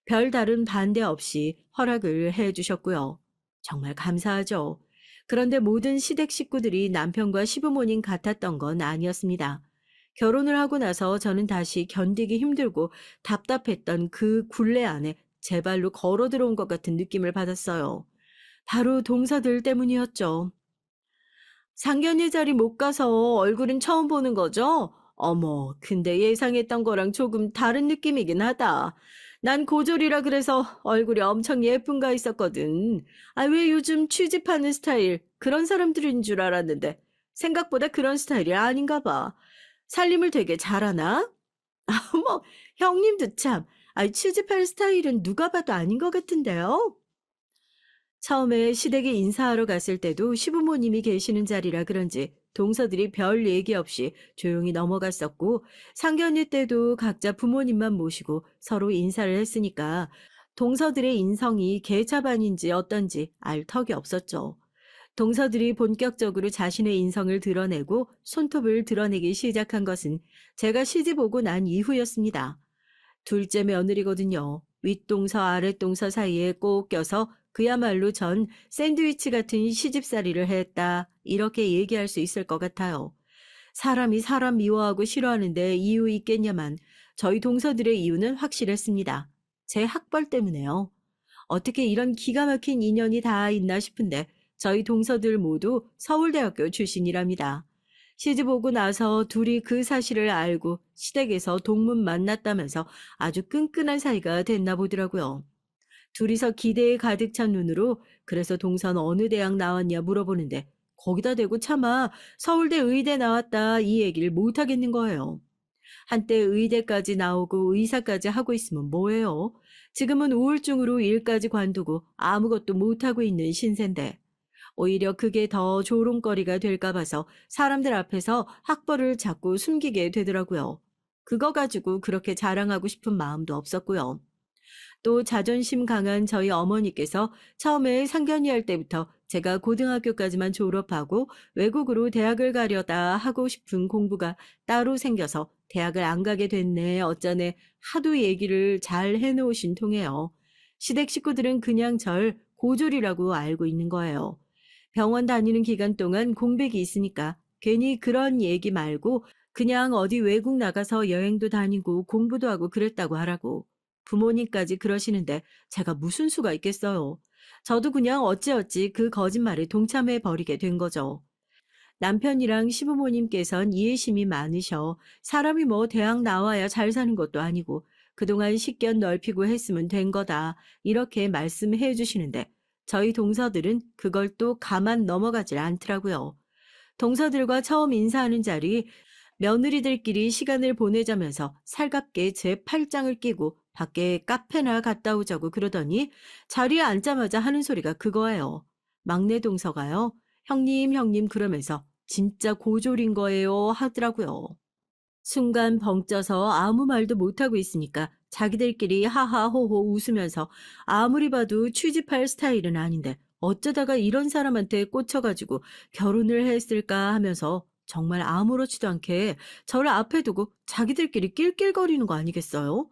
별다른 반대 없이 허락을 해 주셨고요. 정말 감사하죠. 그런데 모든 시댁 식구들이 남편과 시부모님 같았던 건 아니었습니다. 결혼을 하고 나서 저는 다시 견디기 힘들고 답답했던 그 굴레 안에 제 발로 걸어 들어온 것 같은 느낌을 받았어요. 바로 동서들 때문이었죠. 상견례 자리 못 가서 얼굴은 처음 보는 거죠? 어머, 근데 예상했던 거랑 조금 다른 느낌이긴 하다. 난 고졸이라 그래서 얼굴이 엄청 예쁜가 했었거든. 왜 요즘 취집하는 스타일 그런 사람들인 줄 알았는데 생각보다 그런 스타일이 아닌가 봐. 살림을 되게 잘하나? 어머, 형님도 참. 취집할 스타일은 누가 봐도 아닌 것 같은데요? 처음에 시댁에 인사하러 갔을 때도 시부모님이 계시는 자리라 그런지 동서들이 별 얘기 없이 조용히 넘어갔었고, 상견례 때도 각자 부모님만 모시고 서로 인사를 했으니까 동서들의 인성이 계차반인지 어떤지 알 턱이 없었죠. 동서들이 본격적으로 자신의 인성을 드러내고 손톱을 드러내기 시작한 것은 제가 시집 오고 난 이후였습니다. 둘째 며느리거든요. 윗동서 아랫동서 사이에 꼭 껴서 그야말로 전 샌드위치 같은 시집살이를 했다. 이렇게 얘기할 수 있을 것 같아요. 사람이 사람 미워하고 싫어하는데 이유 있겠냐만 저희 동서들의 이유는 확실했습니다. 제 학벌 때문에요. 어떻게 이런 기가 막힌 인연이 다 있나 싶은데 저희 동서들 모두 서울대학교 출신이랍니다. 시집 오고 나서 둘이 그 사실을 알고 시댁에서 동문 만났다면서 아주 끈끈한 사이가 됐나 보더라고요. 둘이서 기대에 가득 찬 눈으로 그래서 동선 어느 대학 나왔냐 물어보는데 거기다 대고 차마 서울대 의대 나왔다 이 얘기를 못 하겠는 거예요. 한때 의대까지 나오고 의사까지 하고 있으면 뭐예요? 지금은 우울증으로 일까지 관두고 아무것도 못하고 있는 신세인데 오히려 그게 더 조롱거리가 될까 봐서 사람들 앞에서 학벌을 자꾸 숨기게 되더라고요. 그거 가지고 그렇게 자랑하고 싶은 마음도 없었고요. 또 자존심 강한 저희 어머니께서 처음에 상견례 할 때부터 제가 고등학교까지만 졸업하고 외국으로 대학을 가려다 하고 싶은 공부가 따로 생겨서 대학을 안 가게 됐네 어쩌네 하도 얘기를 잘 해놓으신 통해요. 시댁 식구들은 그냥 절 고졸이라고 알고 있는 거예요. 병원 다니는 기간 동안 공백이 있으니까 괜히 그런 얘기 말고 그냥 어디 외국 나가서 여행도 다니고 공부도 하고 그랬다고 하라고. 부모님까지 그러시는데 제가 무슨 수가 있겠어요. 저도 그냥 어찌어찌 그 거짓말에 동참해 버리게 된 거죠. 남편이랑 시부모님께선 이해심이 많으셔. 사람이 뭐 대학 나와야 잘 사는 것도 아니고 그동안 식견 넓히고 했으면 된 거다. 이렇게 말씀해 주시는데 저희 동서들은 그걸 또 가만 넘어가질 않더라고요. 동서들과 처음 인사하는 자리 며느리들끼리 시간을 보내자면서 살갑게 제 팔짱을 끼고 밖에 카페나 갔다 오자고 그러더니 자리에 앉자마자 하는 소리가 그거예요. 막내 동서가요. 형님, 형님 그러면서 진짜 고졸인 거예요 하더라고요. 순간 벙쪄서 아무 말도 못하고 있으니까 자기들끼리 하하호호 웃으면서 아무리 봐도 취집할 스타일은 아닌데 어쩌다가 이런 사람한테 꽂혀가지고 결혼을 했을까 하면서 정말 아무렇지도 않게 저를 앞에 두고 자기들끼리 낄낄거리는 거 아니겠어요?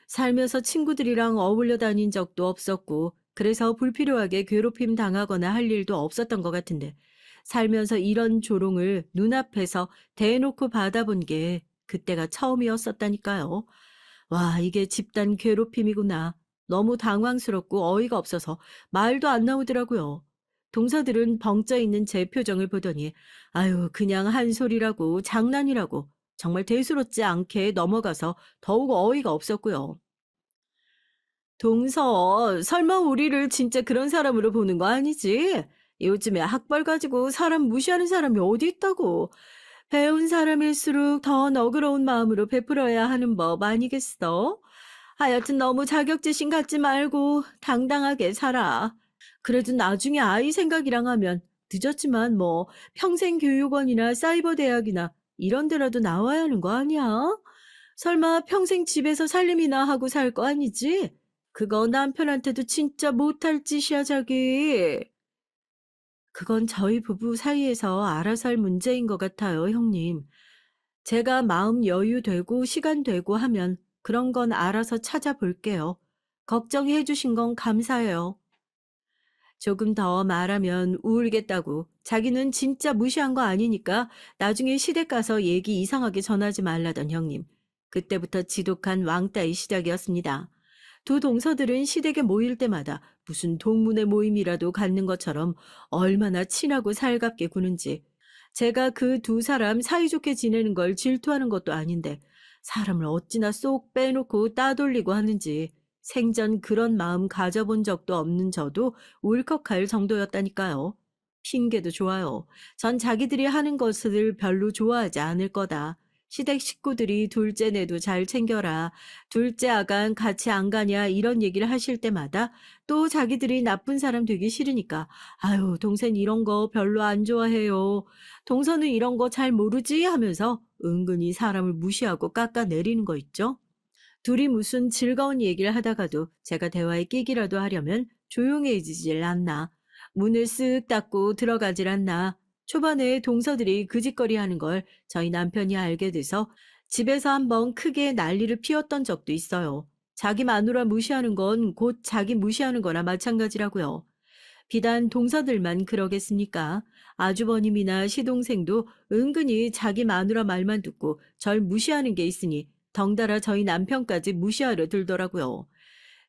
살면서 친구들이랑 어울려 다닌 적도 없었고 그래서 불필요하게 괴롭힘 당하거나 할 일도 없었던 것 같은데 살면서 이런 조롱을 눈앞에서 대놓고 받아본 게 그때가 처음이었었다니까요. 와, 이게 집단 괴롭힘이구나. 너무 당황스럽고 어이가 없어서 말도 안 나오더라고요. 동서들은 벙쪄 있는 제 표정을 보더니 아유 그냥 한 소리라고 장난이라고 정말 대수롭지 않게 넘어가서 더욱 어이가 없었고요. 동서, 설마 우리를 진짜 그런 사람으로 보는 거 아니지? 요즘에 학벌 가지고 사람 무시하는 사람이 어디 있다고. 배운 사람일수록 더 너그러운 마음으로 베풀어야 하는 법 아니겠어? 하여튼 너무 자격지심 갖지 말고 당당하게 살아. 그래도 나중에 아이 생각이랑 하면 늦었지만 뭐 평생교육원이나 사이버 대학이나 이런 데라도 나와야 하는 거 아니야? 설마 평생 집에서 살림이나 하고 살 거 아니지? 그거 남편한테도 진짜 못할 짓이야, 자기. 그건 저희 부부 사이에서 알아서 할 문제인 것 같아요, 형님. 제가 마음 여유 되고 시간 되고 하면 그런 건 알아서 찾아볼게요. 걱정해 주신 건 감사해요. 조금 더 말하면 우울겠다고 자기는 진짜 무시한 거 아니니까 나중에 시댁 가서 얘기 이상하게 전하지 말라던 형님. 그때부터 지독한 왕따의 시작이었습니다. 두 동서들은 시댁에 모일 때마다 무슨 동문회 모임이라도 갖는 것처럼 얼마나 친하고 살갑게 구는지 제가 그 두 사람 사이좋게 지내는 걸 질투하는 것도 아닌데 사람을 어찌나 쏙 빼놓고 따돌리고 하는지 생전 그런 마음 가져본 적도 없는 저도 울컥할 정도였다니까요. 핑계도 좋아요. 전 자기들이 하는 것을 별로 좋아하지 않을 거다. 시댁 식구들이 둘째 내도 잘 챙겨라. 둘째 아간 같이 안 가냐 이런 얘기를 하실 때마다 또 자기들이 나쁜 사람 되기 싫으니까 아유 동생 이런 거 별로 안 좋아해요. 동서는 이런 거 잘 모르지 하면서 은근히 사람을 무시하고 깎아내리는 거 있죠. 둘이 무슨 즐거운 얘기를 하다가도 제가 대화에 끼기라도 하려면 조용해지질 않나. 문을 쓱 닫고 들어가질 않나. 초반에 동서들이 그 짓거리 하는 걸 저희 남편이 알게 돼서 집에서 한번 크게 난리를 피웠던 적도 있어요. 자기 마누라 무시하는 건 곧 자기 무시하는 거나 마찬가지라고요. 비단 동서들만 그러겠습니까? 아주버님이나 시동생도 은근히 자기 마누라 말만 듣고 절 무시하는 게 있으니 덩달아 저희 남편까지 무시하려 들더라고요.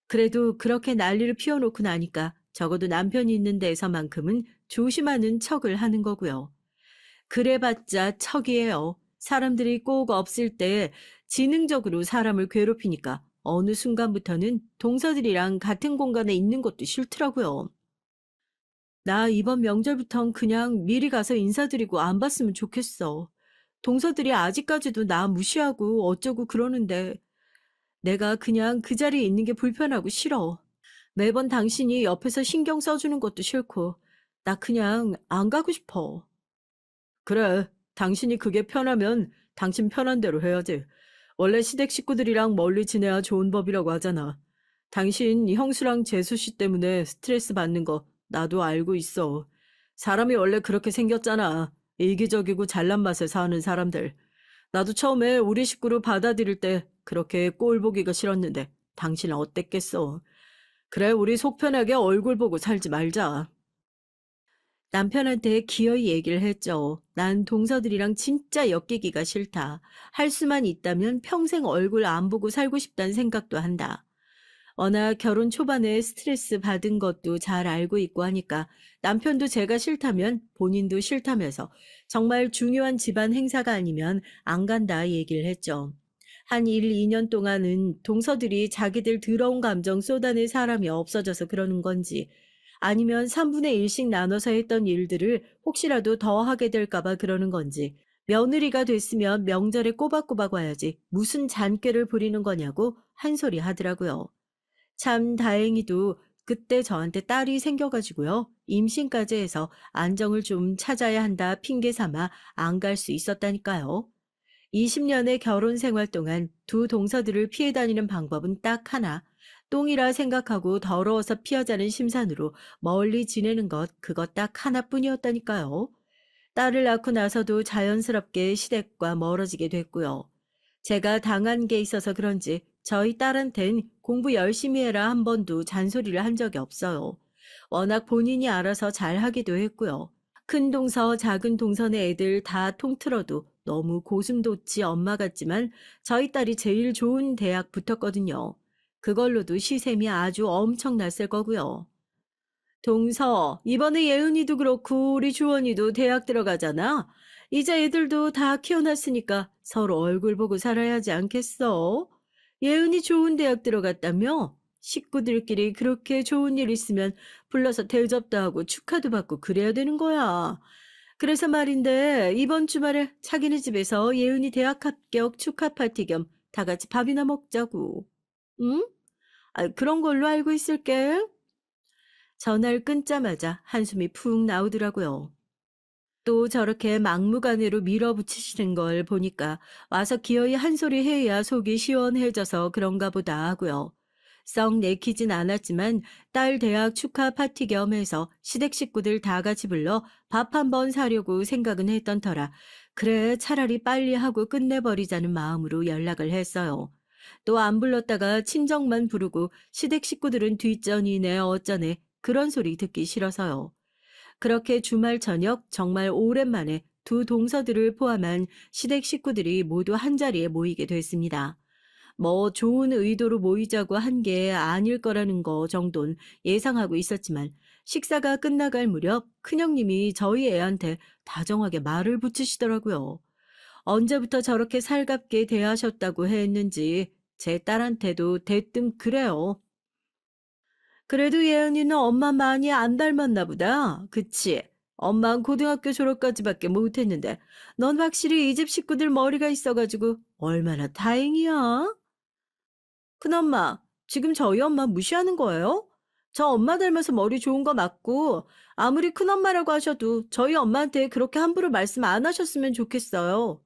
그래도 그렇게 난리를 피워놓고 나니까 적어도 남편이 있는 데서만큼은 조심하는 척을 하는 거고요. 그래봤자 척이에요. 사람들이 꼭 없을 때 지능적으로 사람을 괴롭히니까 어느 순간부터는 동서들이랑 같은 공간에 있는 것도 싫더라고요. 나 이번 명절부턴 그냥 미리 가서 인사드리고 안 봤으면 좋겠어. 동서들이 아직까지도 나 무시하고 어쩌고 그러는데 내가 그냥 그 자리에 있는 게 불편하고 싫어. 매번 당신이 옆에서 신경 써주는 것도 싫고 나 그냥 안 가고 싶어. 그래, 당신이 그게 편하면 당신 편한 대로 해야지. 원래 시댁 식구들이랑 멀리 지내야 좋은 법이라고 하잖아. 당신 형수랑 재수 씨 때문에 스트레스 받는 거 나도 알고 있어. 사람이 원래 그렇게 생겼잖아. 이기적이고 잘난 맛에 사는 사람들. 나도 처음에 우리 식구로 받아들일 때 그렇게 꼴 보기가 싫었는데 당신은 어땠겠어? 그래, 우리 속 편하게 얼굴 보고 살지 말자. 남편한테 기어이 얘기를 했죠. 난 동서들이랑 진짜 엮이기가 싫다. 할 수만 있다면 평생 얼굴 안 보고 살고 싶다는 생각도 한다. 워낙 결혼 초반에 스트레스 받은 것도 잘 알고 있고 하니까 남편도 제가 싫다면 본인도 싫다면서 정말 중요한 집안 행사가 아니면 안 간다 얘기를 했죠. 한 1, 2년 동안은 동서들이 자기들 더러운 감정 쏟아낼 사람이 없어져서 그러는 건지 아니면 3분의 1씩 나눠서 했던 일들을 혹시라도 더 하게 될까봐 그러는 건지 며느리가 됐으면 명절에 꼬박꼬박 와야지 무슨 잔꾀를 부리는 거냐고 한 소리 하더라고요. 참 다행히도 그때 저한테 딸이 생겨가지고요. 임신까지 해서 안정을 좀 찾아야 한다 핑계 삼아 안 갈 수 있었다니까요. 20년의 결혼 생활 동안 두 동서들을 피해 다니는 방법은 딱 하나. 똥이라 생각하고 더러워서 피하자는 심산으로 멀리 지내는 것, 그것 딱 하나뿐이었다니까요. 딸을 낳고 나서도 자연스럽게 시댁과 멀어지게 됐고요. 제가 당한 게 있어서 그런지 저희 딸한텐 공부 열심히 해라 한 번도 잔소리를 한 적이 없어요. 워낙 본인이 알아서 잘 하기도 했고요. 큰 동서, 작은 동서의 애들 다 통틀어도 너무 고슴도치 엄마 같지만 저희 딸이 제일 좋은 대학 붙었거든요. 그걸로도 시샘이 아주 엄청났을 거고요. 동서, 이번에 예은이도 그렇고 우리 주원이도 대학 들어가잖아. 이제 애들도 다 키워놨으니까 서로 얼굴 보고 살아야지 않겠어? 예은이 좋은 대학 들어갔다며? 식구들끼리 그렇게 좋은 일 있으면 불러서 대접도 하고 축하도 받고 그래야 되는 거야. 그래서 말인데 이번 주말에 자기네 집에서 예은이 대학 합격 축하 파티 겸 다 같이 밥이나 먹자고. 응? 아, 그런 걸로 알고 있을게. 전화를 끊자마자 한숨이 푹 나오더라고요. 또 저렇게 막무가내로 밀어붙이시는 걸 보니까 와서 기어이 한 소리 해야 속이 시원해져서 그런가 보다 하고요. 썩 내키진 않았지만 딸 대학 축하 파티 겸 해서 시댁 식구들 다 같이 불러 밥 한 번 사려고 생각은 했던 터라 그래 차라리 빨리 하고 끝내버리자는 마음으로 연락을 했어요. 또 안 불렀다가 친정만 부르고 시댁 식구들은 뒷전이네 어쩌네 그런 소리 듣기 싫어서요. 그렇게 주말 저녁 정말 오랜만에 두 동서들을 포함한 시댁 식구들이 모두 한자리에 모이게 됐습니다. 뭐 좋은 의도로 모이자고 한 게 아닐 거라는 거 정도는 예상하고 있었지만 식사가 끝나갈 무렵 큰형님이 저희 애한테 다정하게 말을 붙이시더라고요. 언제부터 저렇게 살갑게 대하셨다고 했는지 제 딸한테도 대뜸 그래요. 그래도 예은이는 엄마 많이 안 닮았나 보다. 그치? 엄만 고등학교 졸업까지밖에 못했는데 넌 확실히 이 집 식구들 머리가 있어가지고 얼마나 다행이야. 큰엄마, 지금 저희 엄마 무시하는 거예요? 저 엄마 닮아서 머리 좋은 거 맞고 아무리 큰엄마라고 하셔도 저희 엄마한테 그렇게 함부로 말씀 안 하셨으면 좋겠어요.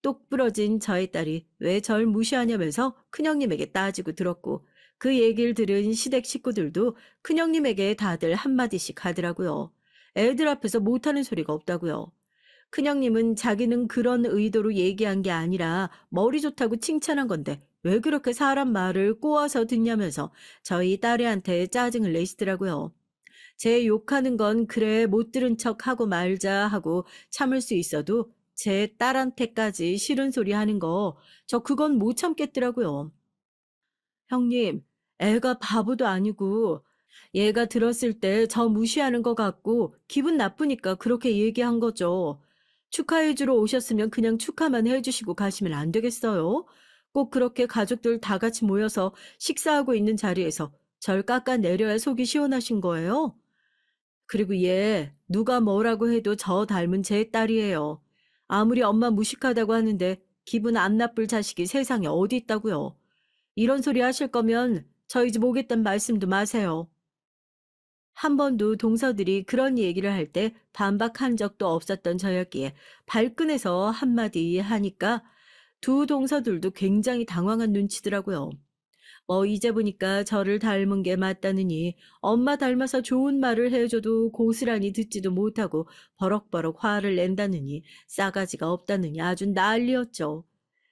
똑 부러진 저의 딸이 왜 절 무시하냐면서 큰형님에게 따지고 들었고 그 얘기를 들은 시댁 식구들도 큰형님에게 다들 한마디씩 하더라고요. 애들 앞에서 못하는 소리가 없다고요. 큰형님은 자기는 그런 의도로 얘기한 게 아니라 머리 좋다고 칭찬한 건데 왜 그렇게 사람 말을 꼬아서 듣냐면서 저희 딸애한테 짜증을 내시더라고요. 제 욕하는 건 그래 못 들은 척 하고 말자 하고 참을 수 있어도 제 딸한테까지 싫은 소리 하는 거 저 그건 못 참겠더라고요. 형님, 애가 바보도 아니고 얘가 들었을 때 저 무시하는 것 같고 기분 나쁘니까 그렇게 얘기한 거죠. 축하해 주러 오셨으면 그냥 축하만 해 주시고 가시면 안 되겠어요? 꼭 그렇게 가족들 다 같이 모여서 식사하고 있는 자리에서 절 깎아내려야 속이 시원하신 거예요? 그리고 얘 누가 뭐라고 해도 저 닮은 제 딸이에요. 아무리 엄마 무식하다고 하는데 기분 안 나쁠 자식이 세상에 어디 있다고요. 이런 소리 하실 거면 저희 집 오겠다는 말씀도 마세요. 한 번도 동서들이 그런 얘기를 할 때 반박한 적도 없었던 저였기에 발끈해서 한마디 하니까 두 동서들도 굉장히 당황한 눈치더라고요. 뭐 이제 보니까 저를 닮은 게 맞다느니 엄마 닮아서 좋은 말을 해줘도 고스란히 듣지도 못하고 버럭버럭 화를 낸다느니 싸가지가 없다느니 아주 난리였죠.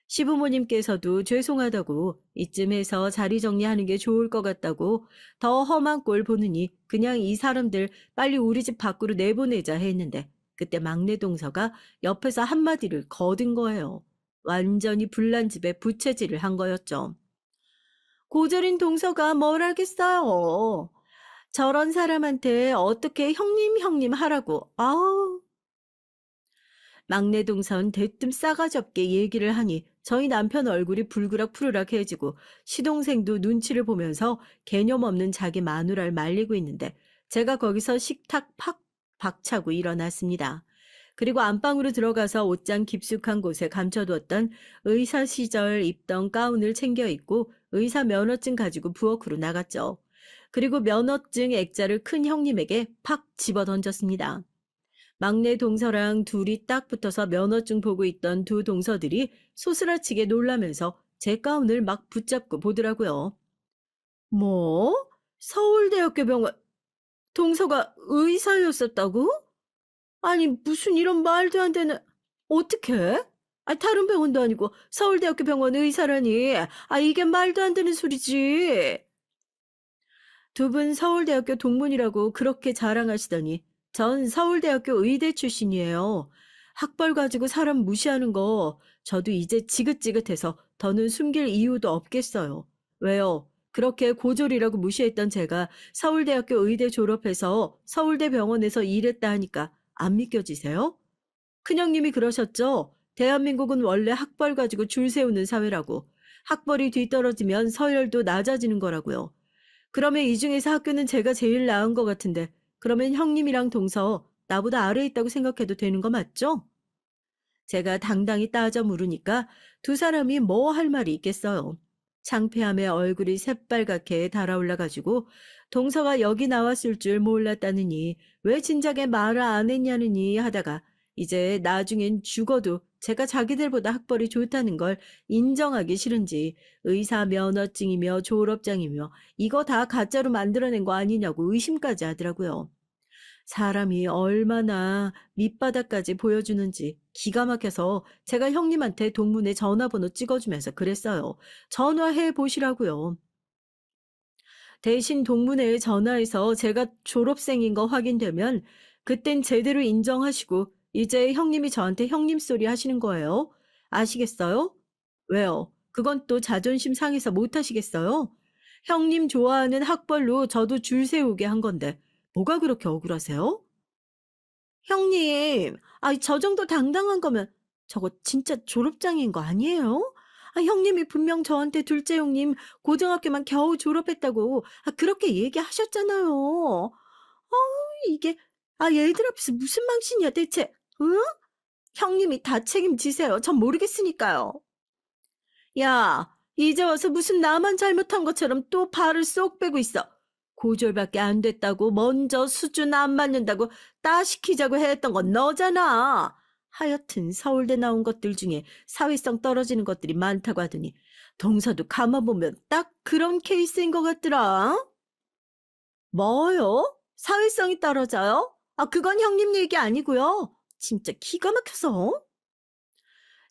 시부모님께서도 죄송하다고 이쯤에서 자리 정리하는 게 좋을 것 같다고 더 험한 꼴 보느니 그냥 이 사람들 빨리 우리 집 밖으로 내보내자 했는데 그때 막내 동서가 옆에서 한마디를 거둔 거예요. 완전히 불난 집에 부채질을 한 거였죠. 고졸인 동서가 뭘 알겠어요. 저런 사람한테 어떻게 형님 하라고. 아우. 막내 동선 대뜸 싸가지 없게 얘기를 하니 저희 남편 얼굴이 불그락 푸르락해지고 시동생도 눈치를 보면서 개념 없는 자기 마누라를 말리고 있는데 제가 거기서 식탁 팍 박차고 일어났습니다. 그리고 안방으로 들어가서 옷장 깊숙한 곳에 감춰두었던 의사 시절 입던 가운을 챙겨 입고 의사 면허증 가지고 부엌으로 나갔죠. 그리고 면허증 액자를 큰 형님에게 팍 집어 던졌습니다. 막내 동서랑 둘이 딱 붙어서 면허증 보고 있던 두 동서들이 소스라치게 놀라면서 제 가운을 막 붙잡고 보더라고요. 뭐? 서울대학교 병원 동서가 의사였었다고? 아니 무슨 이런 말도 안 되는 어떡해? 아 다른 병원도 아니고 서울대학교 병원 의사라니. 아 이게 말도 안 되는 소리지. 두 분 서울대학교 동문이라고 그렇게 자랑하시더니 전 서울대학교 의대 출신이에요. 학벌 가지고 사람 무시하는 거 저도 이제 지긋지긋해서 더는 숨길 이유도 없겠어요. 왜요? 그렇게 고졸이라고 무시했던 제가 서울대학교 의대 졸업해서 서울대 병원에서 일했다 하니까 안 믿겨지세요? 큰형님이 그러셨죠? 대한민국은 원래 학벌 가지고 줄 세우는 사회라고. 학벌이 뒤떨어지면 서열도 낮아지는 거라고요. 그러면 이 중에서 학교는 제가 제일 나은 것 같은데 그러면 형님이랑 동서 나보다 아래에 있다고 생각해도 되는 거 맞죠? 제가 당당히 따져 물으니까 두 사람이 뭐 할 말이 있겠어요. 창피함에 얼굴이 새빨갛게 달아올라가지고 동서가 여기 나왔을 줄 몰랐다느니 왜 진작에 말을 안 했냐느니 하다가 이제 나중엔 죽어도 제가 자기들보다 학벌이 좋다는 걸 인정하기 싫은지 의사 면허증이며 졸업장이며 이거 다 가짜로 만들어낸 거 아니냐고 의심까지 하더라고요. 사람이 얼마나 밑바닥까지 보여주는지 기가 막혀서 제가 형님한테 동문회 전화번호 찍어주면서 그랬어요. 전화해 보시라고요. 대신 동문회에 전화해서 제가 졸업생인 거 확인되면 그땐 제대로 인정하시고 이제 형님이 저한테 형님 소리 하시는 거예요. 아시겠어요? 왜요? 그건 또 자존심 상해서 못 하시겠어요? 형님 좋아하는 학벌로 저도 줄 세우게 한 건데 뭐가 그렇게 억울하세요? 형님, 저 정도 당당한 거면 저거 진짜 졸업장인 거 아니에요? 형님이 분명 저한테 둘째 형님 고등학교만 겨우 졸업했다고 그렇게 얘기하셨잖아요. 이게 얘들 앞에서 무슨 망신이야 대체? 응? 형님이 다 책임지세요. 전 모르겠으니까요. 야, 이제 와서 무슨 나만 잘못한 것처럼 또 발을 쏙 빼고 있어. 고졸밖에 안 됐다고 먼저 수준 안 맞는다고 따시키자고 했던 건 너잖아. 하여튼 서울대 나온 것들 중에 사회성 떨어지는 것들이 많다고 하더니 동서도 가만보면 딱 그런 케이스인 것 같더라. 뭐요? 사회성이 떨어져요? 그건 형님 얘기 아니고요. 진짜 기가 막혀서.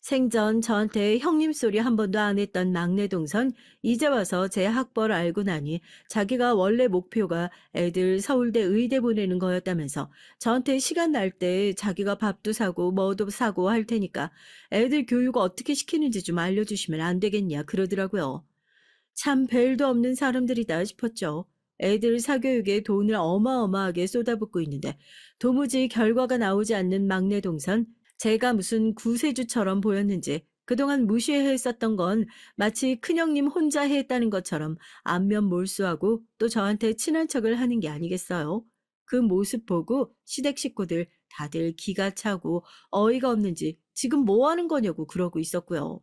생전 저한테 형님 소리 한 번도 안 했던 막내 동선 이제 와서 제 학벌 알고 나니 자기가 원래 목표가 애들 서울대 의대 보내는 거였다면서 저한테 시간 날 때 자기가 밥도 사고 뭐도 사고 할 테니까 애들 교육 어떻게 시키는지 좀 알려주시면 안 되겠냐 그러더라고요. 참 벨도 없는 사람들이다 싶었죠. 애들 사교육에 돈을 어마어마하게 쏟아붓고 있는데 도무지 결과가 나오지 않는 막내 동선, 제가 무슨 구세주처럼 보였는지 그동안 무시했었던 건 마치 큰형님 혼자 했다는 것처럼 안면 몰수하고 또 저한테 친한 척을 하는 게 아니겠어요? 그 모습 보고 시댁 식구들 다들 기가 차고 어이가 없는지 지금 뭐 하는 거냐고 그러고 있었고요.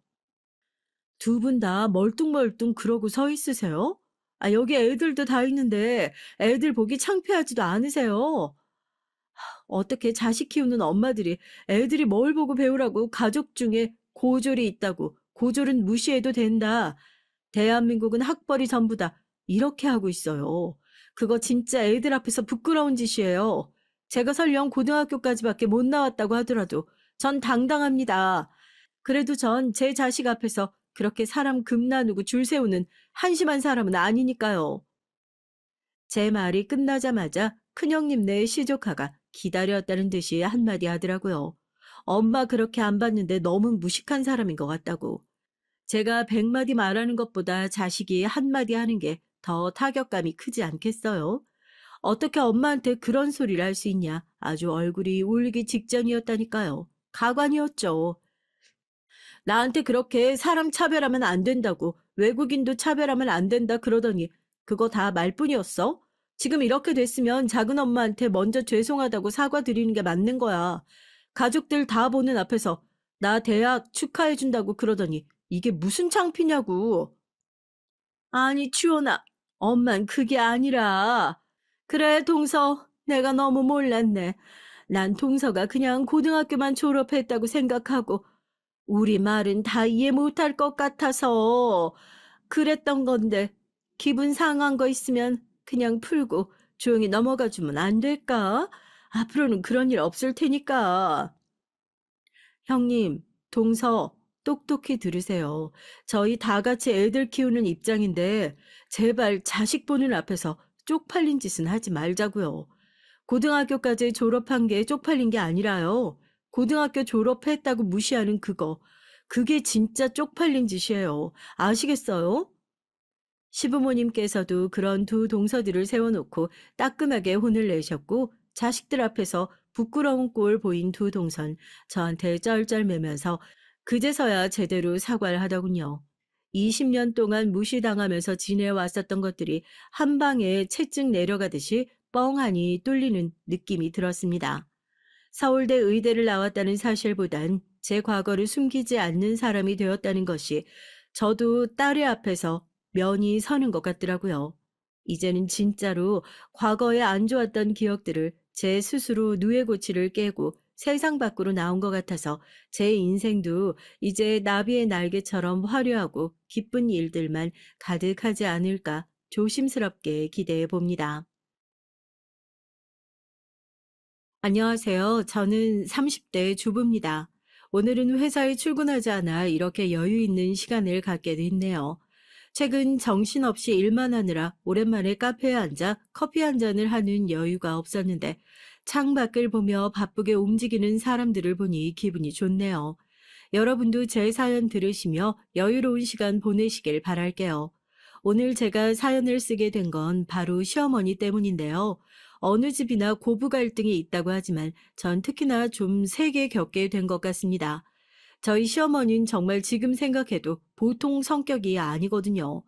두 분 다 멀뚱멀뚱 그러고 서 있으세요? 아, 여기 애들도 다 있는데 애들 보기 창피하지도 않으세요? 어떻게 자식 키우는 엄마들이 애들이 뭘 보고 배우라고 가족 중에 고졸이 있다고 고졸은 무시해도 된다. 대한민국은 학벌이 전부다. 이렇게 하고 있어요. 그거 진짜 애들 앞에서 부끄러운 짓이에요. 제가 설령 고등학교까지밖에 못 나왔다고 하더라도 전 당당합니다. 그래도 전 제 자식 앞에서 그렇게 사람 금 나누고 줄 세우는 한심한 사람은 아니니까요. 제 말이 끝나자마자 큰형님네 시조카가 기다렸다는 듯이 한마디 하더라고요. 엄마 그렇게 안 봤는데 너무 무식한 사람인 것 같다고. 제가 100마디 말하는 것보다 자식이 한마디 하는 게 더 타격감이 크지 않겠어요? 어떻게 엄마한테 그런 소리를 할 수 있냐? 아주 얼굴이 울기 직전이었다니까요. 가관이었죠. 나한테 그렇게 사람 차별하면 안 된다고, 외국인도 차별하면 안 된다 그러더니 그거 다 말뿐이었어? 지금 이렇게 됐으면 작은 엄마한테 먼저 죄송하다고 사과드리는 게 맞는 거야. 가족들 다 보는 앞에서 나 대학 축하해준다고 그러더니 이게 무슨 창피냐고. 아니, 추원아, 엄만 그게 아니라. 그래, 동서, 내가 너무 몰랐네. 난 동서가 그냥 고등학교만 졸업했다고 생각하고 우리 말은 다 이해 못할 것 같아서 그랬던 건데 기분 상한 거 있으면 그냥 풀고 조용히 넘어가 주면 안 될까? 앞으로는 그런 일 없을 테니까. 형님, 동서, 똑똑히 들으세요. 저희 다 같이 애들 키우는 입장인데 제발 자식 보는 앞에서 쪽팔린 짓은 하지 말자고요. 고등학교까지 졸업한 게 쪽팔린 게 아니라요. 고등학교 졸업했다고 무시하는 그거. 그게 진짜 쪽팔린 짓이에요. 아시겠어요? 시부모님께서도 그런 두 동서들을 세워놓고 따끔하게 혼을 내셨고 자식들 앞에서 부끄러운 꼴 보인 두 동선 저한테 쩔쩔매면서 그제서야 제대로 사과를 하더군요. 20년 동안 무시당하면서 지내왔었던 것들이 한 방에 채찍 내려가듯이 뻥하니 뚫리는 느낌이 들었습니다. 서울대 의대를 나왔다는 사실보단 제 과거를 숨기지 않는 사람이 되었다는 것이 저도 딸의 앞에서 면이 서는 것 같더라고요. 이제는 진짜로 과거에 안 좋았던 기억들을 제 스스로 누에고치를 깨고 세상 밖으로 나온 것 같아서 제 인생도 이제 나비의 날개처럼 화려하고 기쁜 일들만 가득하지 않을까 조심스럽게 기대해 봅니다. 안녕하세요. 저는 30대 주부입니다. 오늘은 회사에 출근하지 않아 이렇게 여유 있는 시간을 갖게 됐네요. 최근 정신없이 일만 하느라 오랜만에 카페에 앉아 커피 한 잔을 하는 여유가 없었는데 창밖을 보며 바쁘게 움직이는 사람들을 보니 기분이 좋네요. 여러분도 제 사연 들으시며 여유로운 시간 보내시길 바랄게요. 오늘 제가 사연을 쓰게 된 건 바로 시어머니 때문인데요. 어느 집이나 고부 갈등이 있다고 하지만 전 특히나 좀 세게 겪게 된 것 같습니다. 저희 시어머니는 정말 지금 생각해도 보통 성격이 아니거든요.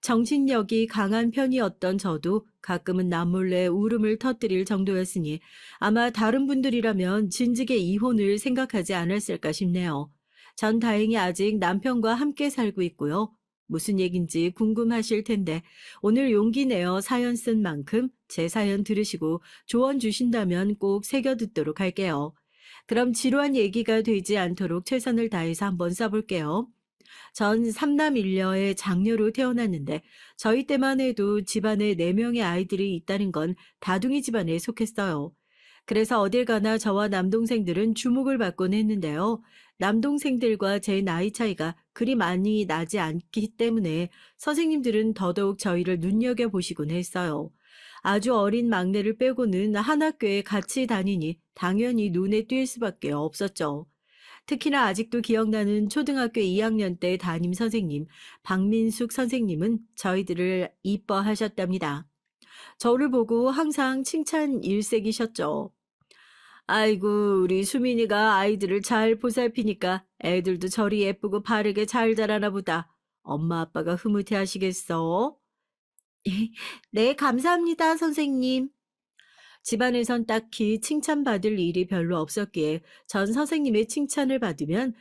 정신력이 강한 편이었던 저도 가끔은 남몰래 울음을 터뜨릴 정도였으니 아마 다른 분들이라면 진즉에 이혼을 생각하지 않았을까 싶네요. 전 다행히 아직 남편과 함께 살고 있고요. 무슨 얘긴지 궁금하실 텐데 오늘 용기 내어 사연 쓴 만큼 제 사연 들으시고 조언 주신다면 꼭 새겨 듣도록 할게요. 그럼 지루한 얘기가 되지 않도록 최선을 다해서 한번 써볼게요. 전 삼남 일녀의 장녀로 태어났는데 저희 때만 해도 집안에 4명의 아이들이 있다는 건 다둥이 집안에 속했어요. 그래서 어딜 가나 저와 남동생들은 주목을 받곤 했는데요. 남동생들과 제 나이 차이가 그리 많이 나지 않기 때문에 선생님들은 더더욱 저희를 눈여겨보시곤 했어요. 아주 어린 막내를 빼고는 한 학교에 같이 다니니 당연히 눈에 띌 수밖에 없었죠. 특히나 아직도 기억나는 초등학교 2학년 때 담임 선생님, 박민숙 선생님은 저희들을 이뻐하셨답니다. 저를 보고 항상 칭찬 일색이셨죠. 아이고, 우리 수민이가 아이들을 잘 보살피니까 애들도 저리 예쁘고 바르게 잘 자라나 보다. 엄마 아빠가 흐뭇해 하시겠어? 네, 감사합니다, 선생님. 집안에선 딱히 칭찬받을 일이 별로 없었기에 전 선생님의 칭찬을 받으면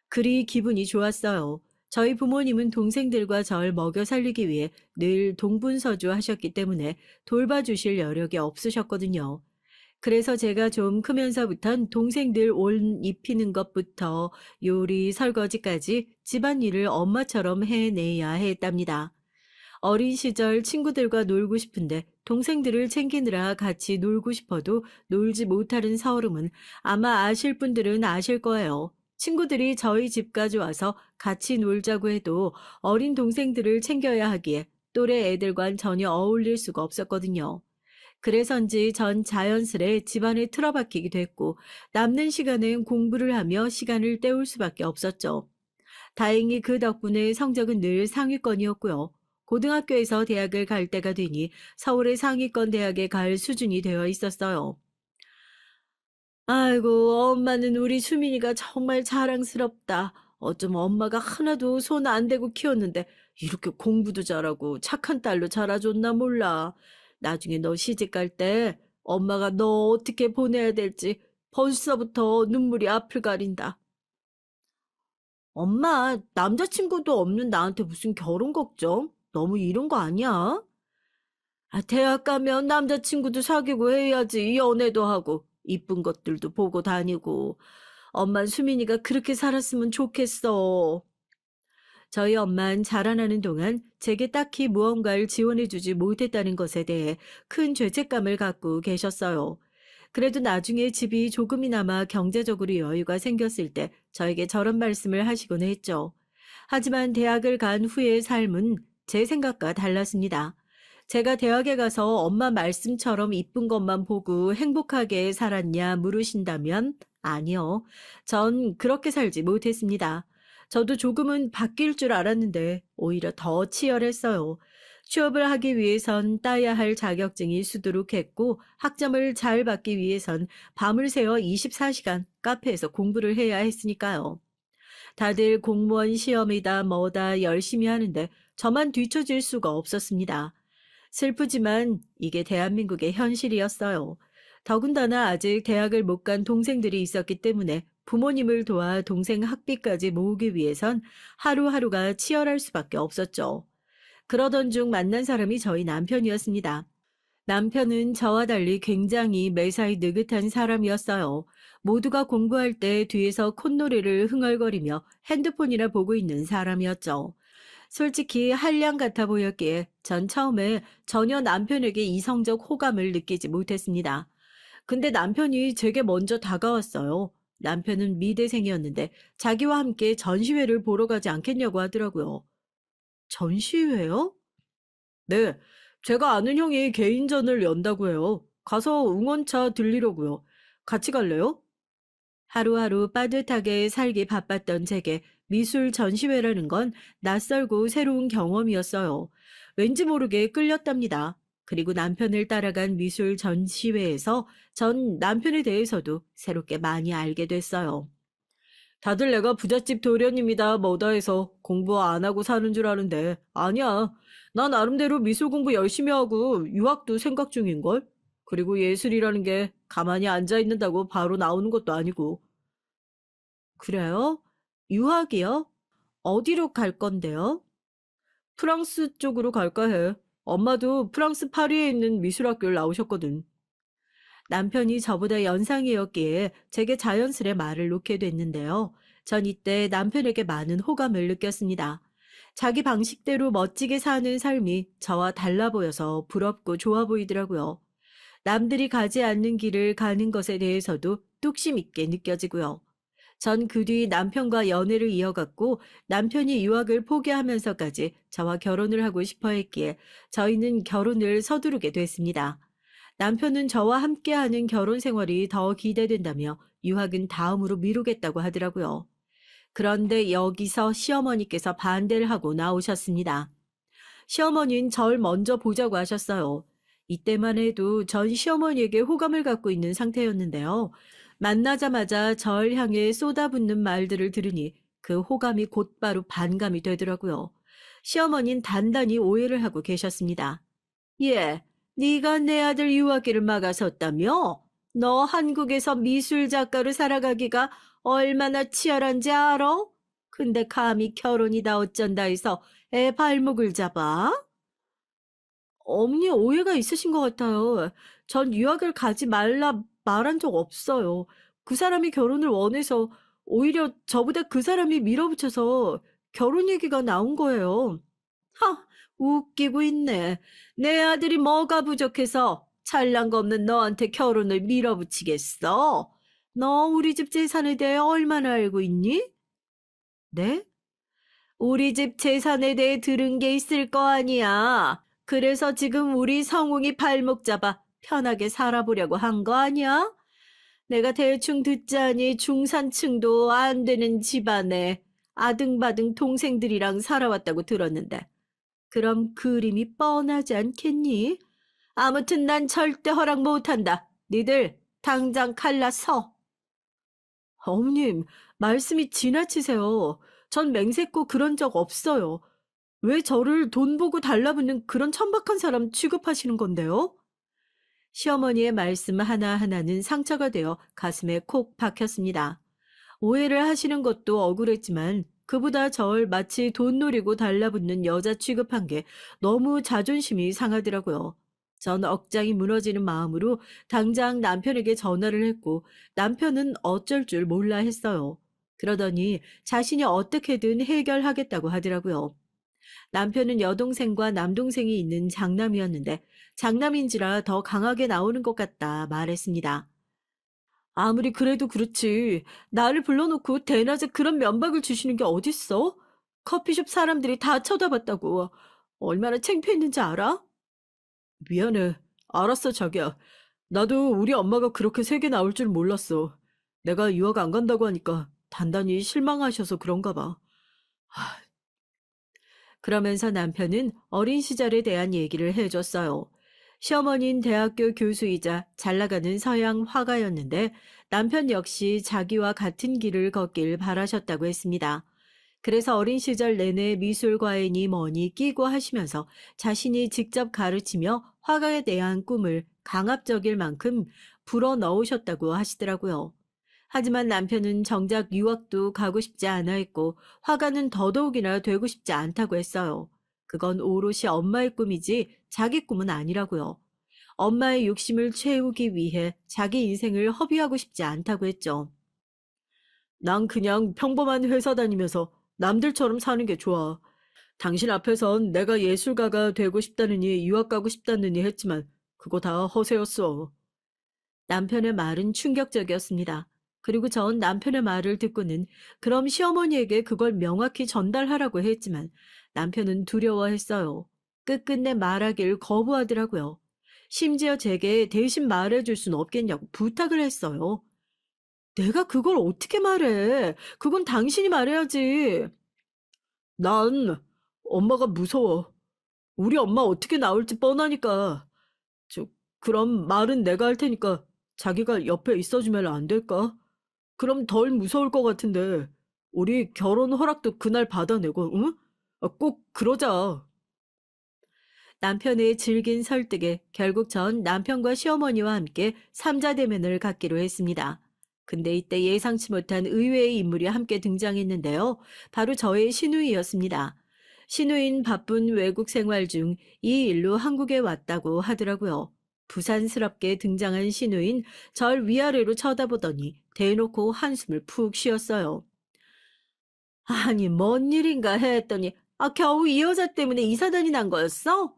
그리 기분이 좋았어요. 저희 부모님은 동생들과 절 먹여 살리기 위해 늘 동분서주 하셨기 때문에 돌봐주실 여력이 없으셨거든요. 그래서 제가 좀 크면서부턴 동생들 옷 입히는 것부터 요리, 설거지까지 집안일을 엄마처럼 해내야 했답니다. 어린 시절 친구들과 놀고 싶은데 동생들을 챙기느라 같이 놀고 싶어도 놀지 못하는 서름은 아마 아실 분들은 아실 거예요. 친구들이 저희 집까지 와서 같이 놀자고 해도 어린 동생들을 챙겨야 하기에 또래 애들과는 전혀 어울릴 수가 없었거든요. 그래서인지 전 자연스레 집안에 틀어박히게 됐고 남는 시간엔 공부를 하며 시간을 때울 수밖에 없었죠. 다행히 그 덕분에 성적은 늘 상위권이었고요. 고등학교에서 대학을 갈 때가 되니 서울의 상위권 대학에 갈 수준이 되어 있었어요. 아이고, 엄마는 우리 수민이가 정말 자랑스럽다. 어쩜 엄마가 하나도 손 안 대고 키웠는데 이렇게 공부도 잘하고 착한 딸로 자라줬나 몰라. 나중에 너 시집 갈 때 엄마가 너 어떻게 보내야 될지 벌써부터 눈물이 앞을 가린다. 엄마, 남자친구도 없는 나한테 무슨 결혼 걱정? 너무 이런 거 아니야? 아, 대학 가면 남자친구도 사귀고 해야지. 연애도 하고, 이쁜 것들도 보고 다니고. 엄만 수민이가 그렇게 살았으면 좋겠어. 저희 엄만 자라나는 동안 제게 딱히 무언가를 지원해주지 못했다는 것에 대해 큰 죄책감을 갖고 계셨어요. 그래도 나중에 집이 조금이나마 경제적으로 여유가 생겼을 때 저에게 저런 말씀을 하시곤 했죠. 하지만 대학을 간 후의 삶은 제 생각과 달랐습니다. 제가 대학에 가서 엄마 말씀처럼 이쁜 것만 보고 행복하게 살았냐 물으신다면 아니요. 전 그렇게 살지 못했습니다. 저도 조금은 바뀔 줄 알았는데 오히려 더 치열했어요. 취업을 하기 위해선 따야 할 자격증이 수두룩했고 학점을 잘 받기 위해선 밤을 새워 24시간 카페에서 공부를 해야 했으니까요. 다들 공무원 시험이다 뭐다 열심히 하는데 저만 뒤처질 수가 없었습니다. 슬프지만 이게 대한민국의 현실이었어요. 더군다나 아직 대학을 못 간 동생들이 있었기 때문에 부모님을 도와 동생 학비까지 모으기 위해선 하루하루가 치열할 수밖에 없었죠. 그러던 중 만난 사람이 저희 남편이었습니다. 남편은 저와 달리 굉장히 매사에 느긋한 사람이었어요. 모두가 공부할 때 뒤에서 콧노래를 흥얼거리며 핸드폰이나 보고 있는 사람이었죠. 솔직히 한량 같아 보였기에 전 처음에 전혀 남편에게 이성적 호감을 느끼지 못했습니다. 근데 남편이 제게 먼저 다가왔어요. 남편은 미대생이었는데 자기와 함께 전시회를 보러 가지 않겠냐고 하더라고요. 전시회요? 네, 제가 아는 형이 개인전을 연다고 해요. 가서 응원차 들리려고요. 같이 갈래요? 하루하루 빠듯하게 살기 바빴던 제게 미술 전시회라는 건 낯설고 새로운 경험이었어요. 왠지 모르게 끌렸답니다. 그리고 남편을 따라간 미술 전시회에서 전 남편에 대해서도 새롭게 많이 알게 됐어요. 다들 내가 부잣집 도련님이다 뭐다 해서 공부 안 하고 사는 줄 아는데 아니야. 나 나름대로 미술 공부 열심히 하고 유학도 생각 중인걸. 그리고 예술이라는 게 가만히 앉아 있는다고 바로 나오는 것도 아니고. 그래요? 유학이요? 어디로 갈 건데요? 프랑스 쪽으로 갈까 해. 엄마도 프랑스 파리에 있는 미술학교를 나오셨거든. 남편이 저보다 연상이었기에 제게 자연스레 말을 놓게 됐는데요. 전 이때 남편에게 많은 호감을 느꼈습니다. 자기 방식대로 멋지게 사는 삶이 저와 달라 보여서 부럽고 좋아 보이더라고요. 남들이 가지 않는 길을 가는 것에 대해서도 뚝심 있게 느껴지고요. 전 그 뒤 남편과 연애를 이어갔고 남편이 유학을 포기하면서까지 저와 결혼을 하고 싶어 했기에 저희는 결혼을 서두르게 됐습니다. 남편은 저와 함께하는 결혼 생활이 더 기대된다며 유학은 다음으로 미루겠다고 하더라고요. 그런데 여기서 시어머니께서 반대를 하고 나오셨습니다. 시어머니는 절 먼저 보자고 하셨어요. 이때만 해도 전 시어머니에게 호감을 갖고 있는 상태였는데요. 만나자마자 절 향해 쏟아붓는 말들을 들으니 그 호감이 곧바로 반감이 되더라고요. 시어머니는 단단히 오해를 하고 계셨습니다. 예, 네가 내 아들 유아기를 막아섰다며? 너 한국에서 미술 작가로 살아가기가 얼마나 치열한지 알아? 근데 감히 결혼이다 어쩐다 해서 애 발목을 잡아? 어머니 오해가 있으신 것 같아요. 전 유학을 가지 말라 말한 적 없어요. 그 사람이 결혼을 원해서 오히려 저보다 그 사람이 밀어붙여서 결혼 얘기가 나온 거예요. 하, 웃기고 있네. 내 아들이 뭐가 부족해서 잘난 거 없는 너한테 결혼을 밀어붙이겠어? 너 우리 집 재산에 대해 얼마나 알고 있니? 네? 우리 집 재산에 대해 들은 게 있을 거 아니야. 그래서 지금 우리 성웅이 발목 잡아 편하게 살아보려고 한 거 아니야? 내가 대충 듣자니 중산층도 안 되는 집안에 아등바등 동생들이랑 살아왔다고 들었는데 그럼 그림이 뻔하지 않겠니? 아무튼 난 절대 허락 못한다. 니들 당장 갈라서. 어머님, 말씀이 지나치세요. 전 맹세코 그런 적 없어요. 왜 저를 돈 보고 달라붙는 그런 천박한 사람 취급하시는 건데요? 시어머니의 말씀 하나하나는 상처가 되어 가슴에 콕 박혔습니다. 오해를 하시는 것도 억울했지만 그보다 절 마치 돈 노리고 달라붙는 여자 취급한 게 너무 자존심이 상하더라고요. 전 억장이 무너지는 마음으로 당장 남편에게 전화를 했고 남편은 어쩔 줄 몰라 했어요. 그러더니 자신이 어떻게든 해결하겠다고 하더라고요. 남편은 여동생과 남동생이 있는 장남이었는데 장남인지라 더 강하게 나오는 것 같다 말했습니다. 아무리 그래도 그렇지. 나를 불러놓고 대낮에 그런 면박을 주시는 게 어딨어? 커피숍 사람들이 다 쳐다봤다고. 얼마나 창피했는지 알아? 미안해. 알았어, 자기야. 나도 우리 엄마가 그렇게 세게 나올 줄 몰랐어. 내가 유학 안 간다고 하니까 단단히 실망하셔서 그런가 봐. 그러면서 남편은 어린 시절에 대한 얘기를 해줬어요. 시어머니는 대학교 교수이자 잘 나가는 서양 화가였는데 남편 역시 자기와 같은 길을 걷길 바라셨다고 했습니다. 그래서 어린 시절 내내 미술과외니 뭐니 끼고 하시면서 자신이 직접 가르치며 화가에 대한 꿈을 강압적일 만큼 불어넣으셨다고 하시더라고요. 하지만 남편은 정작 유학도 가고 싶지 않아 했고 화가는 더더욱이나 되고 싶지 않다고 했어요. 그건 오롯이 엄마의 꿈이지 자기 꿈은 아니라고요. 엄마의 욕심을 채우기 위해 자기 인생을 허비하고 싶지 않다고 했죠. 난 그냥 평범한 회사 다니면서 남들처럼 사는 게 좋아. 당신 앞에선 내가 예술가가 되고 싶다느니 유학 가고 싶다느니 했지만 그거 다 허세였어. 남편의 말은 충격적이었습니다. 그리고 전 남편의 말을 듣고는 그럼 시어머니에게 그걸 명확히 전달하라고 했지만 남편은 두려워했어요. 끝끝내 말하길 거부하더라고요. 심지어 제게 대신 말해줄 순 없겠냐고 부탁을 했어요. 내가 그걸 어떻게 말해? 그건 당신이 말해야지. 난 엄마가 무서워. 우리 엄마 어떻게 나올지 뻔하니까. 저, 그럼 말은 내가 할 테니까 자기가 옆에 있어주면 안 될까? 그럼 덜 무서울 것 같은데. 우리 결혼 허락도 그날 받아내고, 응? 꼭 그러자. 남편의 질긴 설득에 결국 전 남편과 시어머니와 함께 삼자 대면을 갖기로 했습니다. 근데 이때 예상치 못한 의외의 인물이 함께 등장했는데요. 바로 저의 시누이였습니다. 시누인 바쁜 외국 생활 중 이 일로 한국에 왔다고 하더라고요. 부산스럽게 등장한 시누인 절 위아래로 쳐다보더니 대놓고 한숨을 푹 쉬었어요. 아니, 뭔 일인가 했더니, 겨우 이 여자 때문에 이사단이 난 거였어?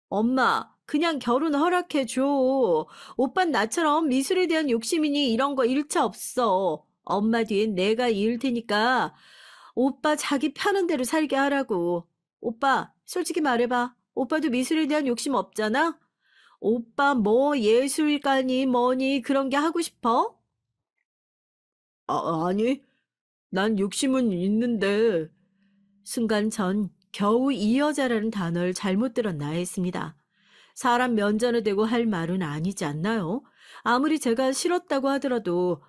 엄마, 그냥 결혼 허락해줘. 오빤 나처럼 미술에 대한 욕심이니 이런 거 일차 없어. 엄마 뒤엔 내가 이을 테니까 오빠 자기 편한 대로 살게 하라고. 오빠, 솔직히 말해봐. 오빠도 미술에 대한 욕심 없잖아? 오빠 뭐 예술가니 뭐니 그런 게 하고 싶어? 아니, 난 욕심은 있는데. 순간 전 겨우 이 여자라는 단어를 잘못 들었나 했습니다. 사람 면전에 대고 할 말은 아니지 않나요? 아무리 제가 싫었다고 하더라도.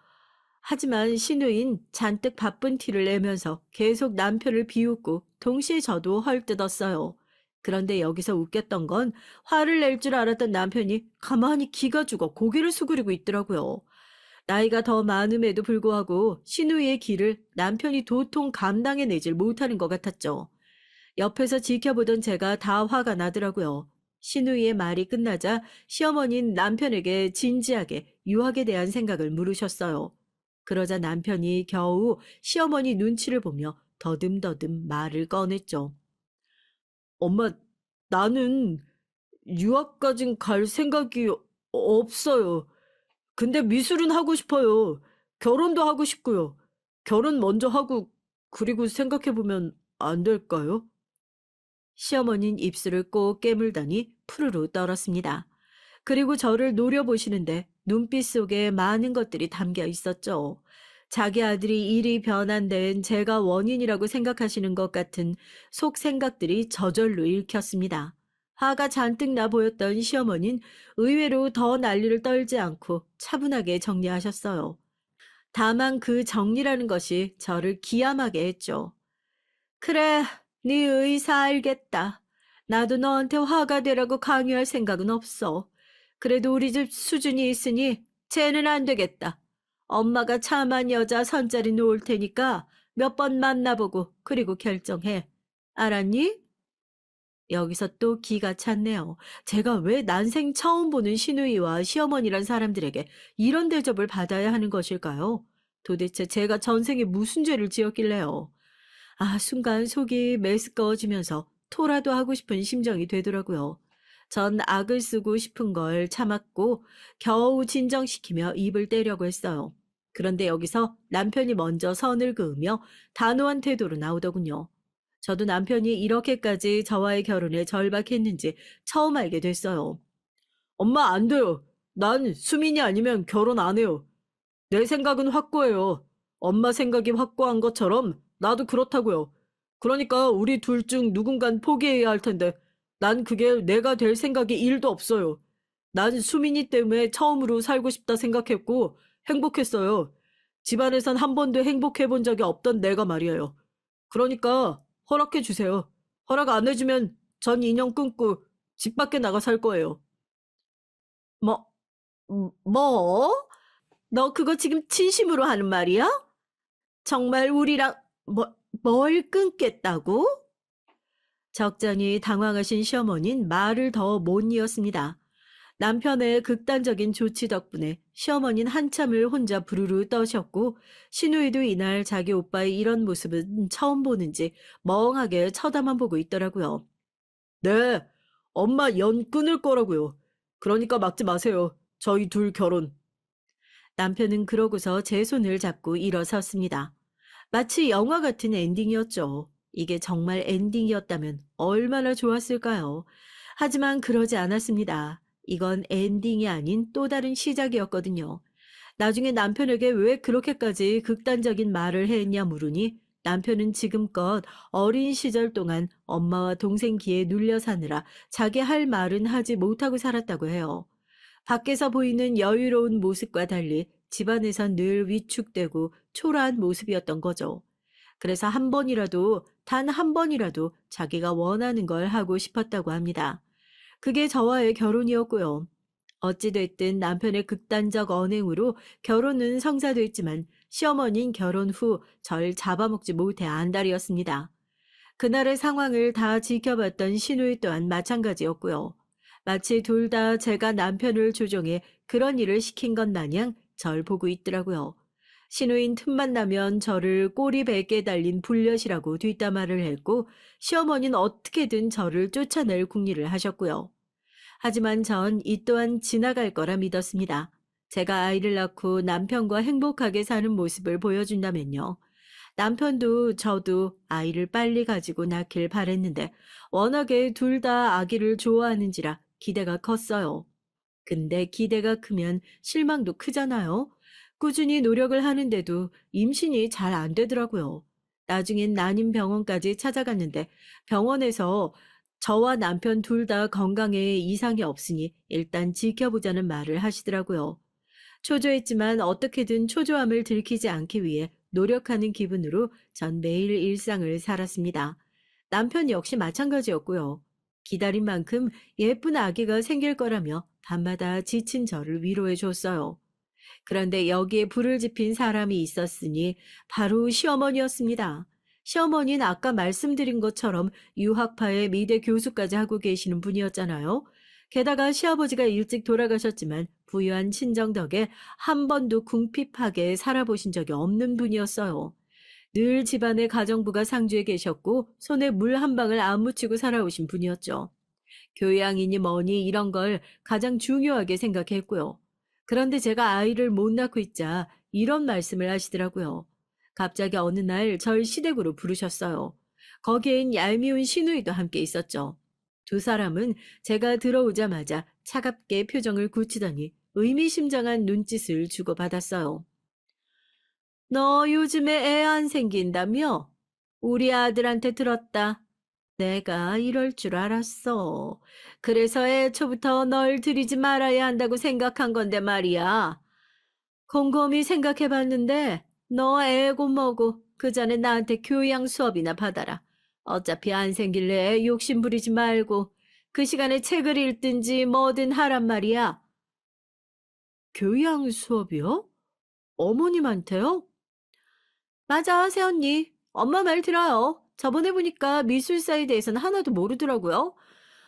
하지만 시누인 잔뜩 바쁜 티를 내면서 계속 남편을 비웃고 동시에 저도 헐뜯었어요. 그런데 여기서 웃겼던 건 화를 낼 줄 알았던 남편이 가만히 기가 죽어 고개를 수그리고 있더라고요. 나이가 더 많음에도 불구하고 시누이의 기를 남편이 도통 감당해내질 못하는 것 같았죠. 옆에서 지켜보던 제가 다 화가 나더라고요. 시누이의 말이 끝나자 시어머니는 남편에게 진지하게 유학에 대한 생각을 물으셨어요. 그러자 남편이 겨우 시어머니 눈치를 보며 더듬더듬 말을 꺼냈죠. 엄마, 나는 유학까진 갈 생각이 없어요. 근데 미술은 하고 싶어요. 결혼도 하고 싶고요. 결혼 먼저 하고 그리고 생각해보면 안 될까요? 시어머니는 입술을 꼭 깨물더니 푸르르 떨었습니다. 그리고 저를 노려보시는데 눈빛 속에 많은 것들이 담겨 있었죠. 자기 아들이 일이 변한 데엔 제가 원인이라고 생각하시는 것 같은 속 생각들이 저절로 읽혔습니다. 화가 잔뜩 나 보였던 시어머니는 의외로 더 난리를 떨지 않고 차분하게 정리하셨어요. 다만 그 정리라는 것이 저를 기함하게 했죠. 그래, 네 의사 알겠다. 나도 너한테 화가 되라고 강요할 생각은 없어. 그래도 우리 집 수준이 있으니 쟤는 안 되겠다. 엄마가 참한 여자 선자리 놓을 테니까 몇 번 만나보고 그리고 결정해. 알았니? 여기서 또 기가 찼네요. 제가 왜 난생 처음 보는 시누이와 시어머니란 사람들에게 이런 대접을 받아야 하는 것일까요? 도대체 제가 전생에 무슨 죄를 지었길래요? 아, 순간 속이 메스꺼워지면서 토라도 하고 싶은 심정이 되더라고요. 전 악을 쓰고 싶은 걸 참았고 겨우 진정시키며 입을 떼려고 했어요. 그런데 여기서 남편이 먼저 선을 그으며 단호한 태도로 나오더군요. 저도 남편이 이렇게까지 저와의 결혼에 절박했는지 처음 알게 됐어요. 엄마, 안 돼요. 난 수민이 아니면 결혼 안 해요. 내 생각은 확고해요. 엄마 생각이 확고한 것처럼 나도 그렇다고요. 그러니까 우리 둘 중 누군간 포기해야 할 텐데 난 그게 내가 될 생각이 1도 없어요. 난 수민이 때문에 처음으로 살고 싶다 생각했고 행복했어요. 집안에선 한 번도 행복해 본 적이 없던 내가 말이에요. 그러니까 허락해 주세요. 허락 안 해주면 전 인연 끊고 집 밖에 나가 살 거예요. 뭐, 뭐? 너 그거 지금 진심으로 하는 말이야? 정말 우리랑 뭘 끊겠다고? 적잖이 당황하신 시어머니는 말을 더 못 이었습니다. 남편의 극단적인 조치 덕분에 시어머니는 한참을 혼자 부르르 떠셨고 시누이도 이날 자기 오빠의 이런 모습은 처음 보는지 멍하게 쳐다만 보고 있더라고요. 네, 엄마 연 끊을 거라고요. 그러니까 막지 마세요. 저희 둘 결혼. 남편은 그러고서 제 손을 잡고 일어섰습니다. 마치 영화 같은 엔딩이었죠. 이게 정말 엔딩이었다면 얼마나 좋았을까요? 하지만 그러지 않았습니다. 이건 엔딩이 아닌 또 다른 시작이었거든요. 나중에 남편에게 왜 그렇게까지 극단적인 말을 했냐 물으니 남편은 지금껏 어린 시절 동안 엄마와 동생 기에 눌려 사느라 자기 할 말은 하지 못하고 살았다고 해요. 밖에서 보이는 여유로운 모습과 달리 집안에선 늘 위축되고 초라한 모습이었던 거죠. 그래서 한 번이라도, 단 한 번이라도 자기가 원하는 걸 하고 싶었다고 합니다. 그게 저와의 결혼이었고요. 어찌됐든 남편의 극단적 언행으로 결혼은 성사됐지만 시어머니는 결혼 후 절 잡아먹지 못해 안달이었습니다. 그날의 상황을 다 지켜봤던 시누이 또한 마찬가지였고요. 마치 둘 다 제가 남편을 조종해 그런 일을 시킨 것 마냥 절 보고 있더라고요. 시누인 틈만 나면 저를 꼬리 벨게 달린 불엿이라고 뒷담화를 했고 시어머니는 어떻게든 저를 쫓아낼 궁리를 하셨고요. 하지만 전 이 또한 지나갈 거라 믿었습니다. 제가 아이를 낳고 남편과 행복하게 사는 모습을 보여준다면요. 남편도 저도 아이를 빨리 가지고 낳길 바랬는데 워낙에 둘 다 아기를 좋아하는지라 기대가 컸어요. 근데 기대가 크면 실망도 크잖아요. 꾸준히 노력을 하는데도 임신이 잘 안 되더라고요. 나중엔 난임병원까지 찾아갔는데 병원에서 저와 남편 둘 다 건강에 이상이 없으니 일단 지켜보자는 말을 하시더라고요. 초조했지만 어떻게든 초조함을 들키지 않기 위해 노력하는 기분으로 전 매일 일상을 살았습니다. 남편 역시 마찬가지였고요. 기다린 만큼 예쁜 아기가 생길 거라며 밤마다 지친 저를 위로해 줬어요. 그런데 여기에 불을 지핀 사람이 있었으니 바로 시어머니였습니다. 시어머니는 아까 말씀드린 것처럼 유학파의 미대 교수까지 하고 계시는 분이었잖아요. 게다가 시아버지가 일찍 돌아가셨지만 부유한 친정 덕에 한 번도 궁핍하게 살아보신 적이 없는 분이었어요. 늘 집안의 가정부가 상주에 계셨고 손에 물 한 방울 안 묻히고 살아오신 분이었죠. 교양이니 뭐니 이런 걸 가장 중요하게 생각했고요. 그런데 제가 아이를 못 낳고 있자 이런 말씀을 하시더라고요. 갑자기 어느 날 절 시댁으로 부르셨어요. 거기엔 얄미운 시누이도 함께 있었죠. 두 사람은 제가 들어오자마자 차갑게 표정을 굳히더니 의미심장한 눈짓을 주고받았어요. 너 요즘에 애 안 생긴다며? 우리 아들한테 들었다. 내가 이럴 줄 알았어. 그래서 애초부터 널 들이지 말아야 한다고 생각한 건데 말이야. 곰곰이 생각해봤는데 너 애고 뭐고 그 전에 나한테 교양 수업이나 받아라. 어차피 안 생길래 욕심 부리지 말고 그 시간에 책을 읽든지 뭐든 하란 말이야. 교양 수업이요? 어머님한테요? 맞아, 새언니. 엄마 말 들어요. 저번에 보니까 미술사에 대해서는 하나도 모르더라고요.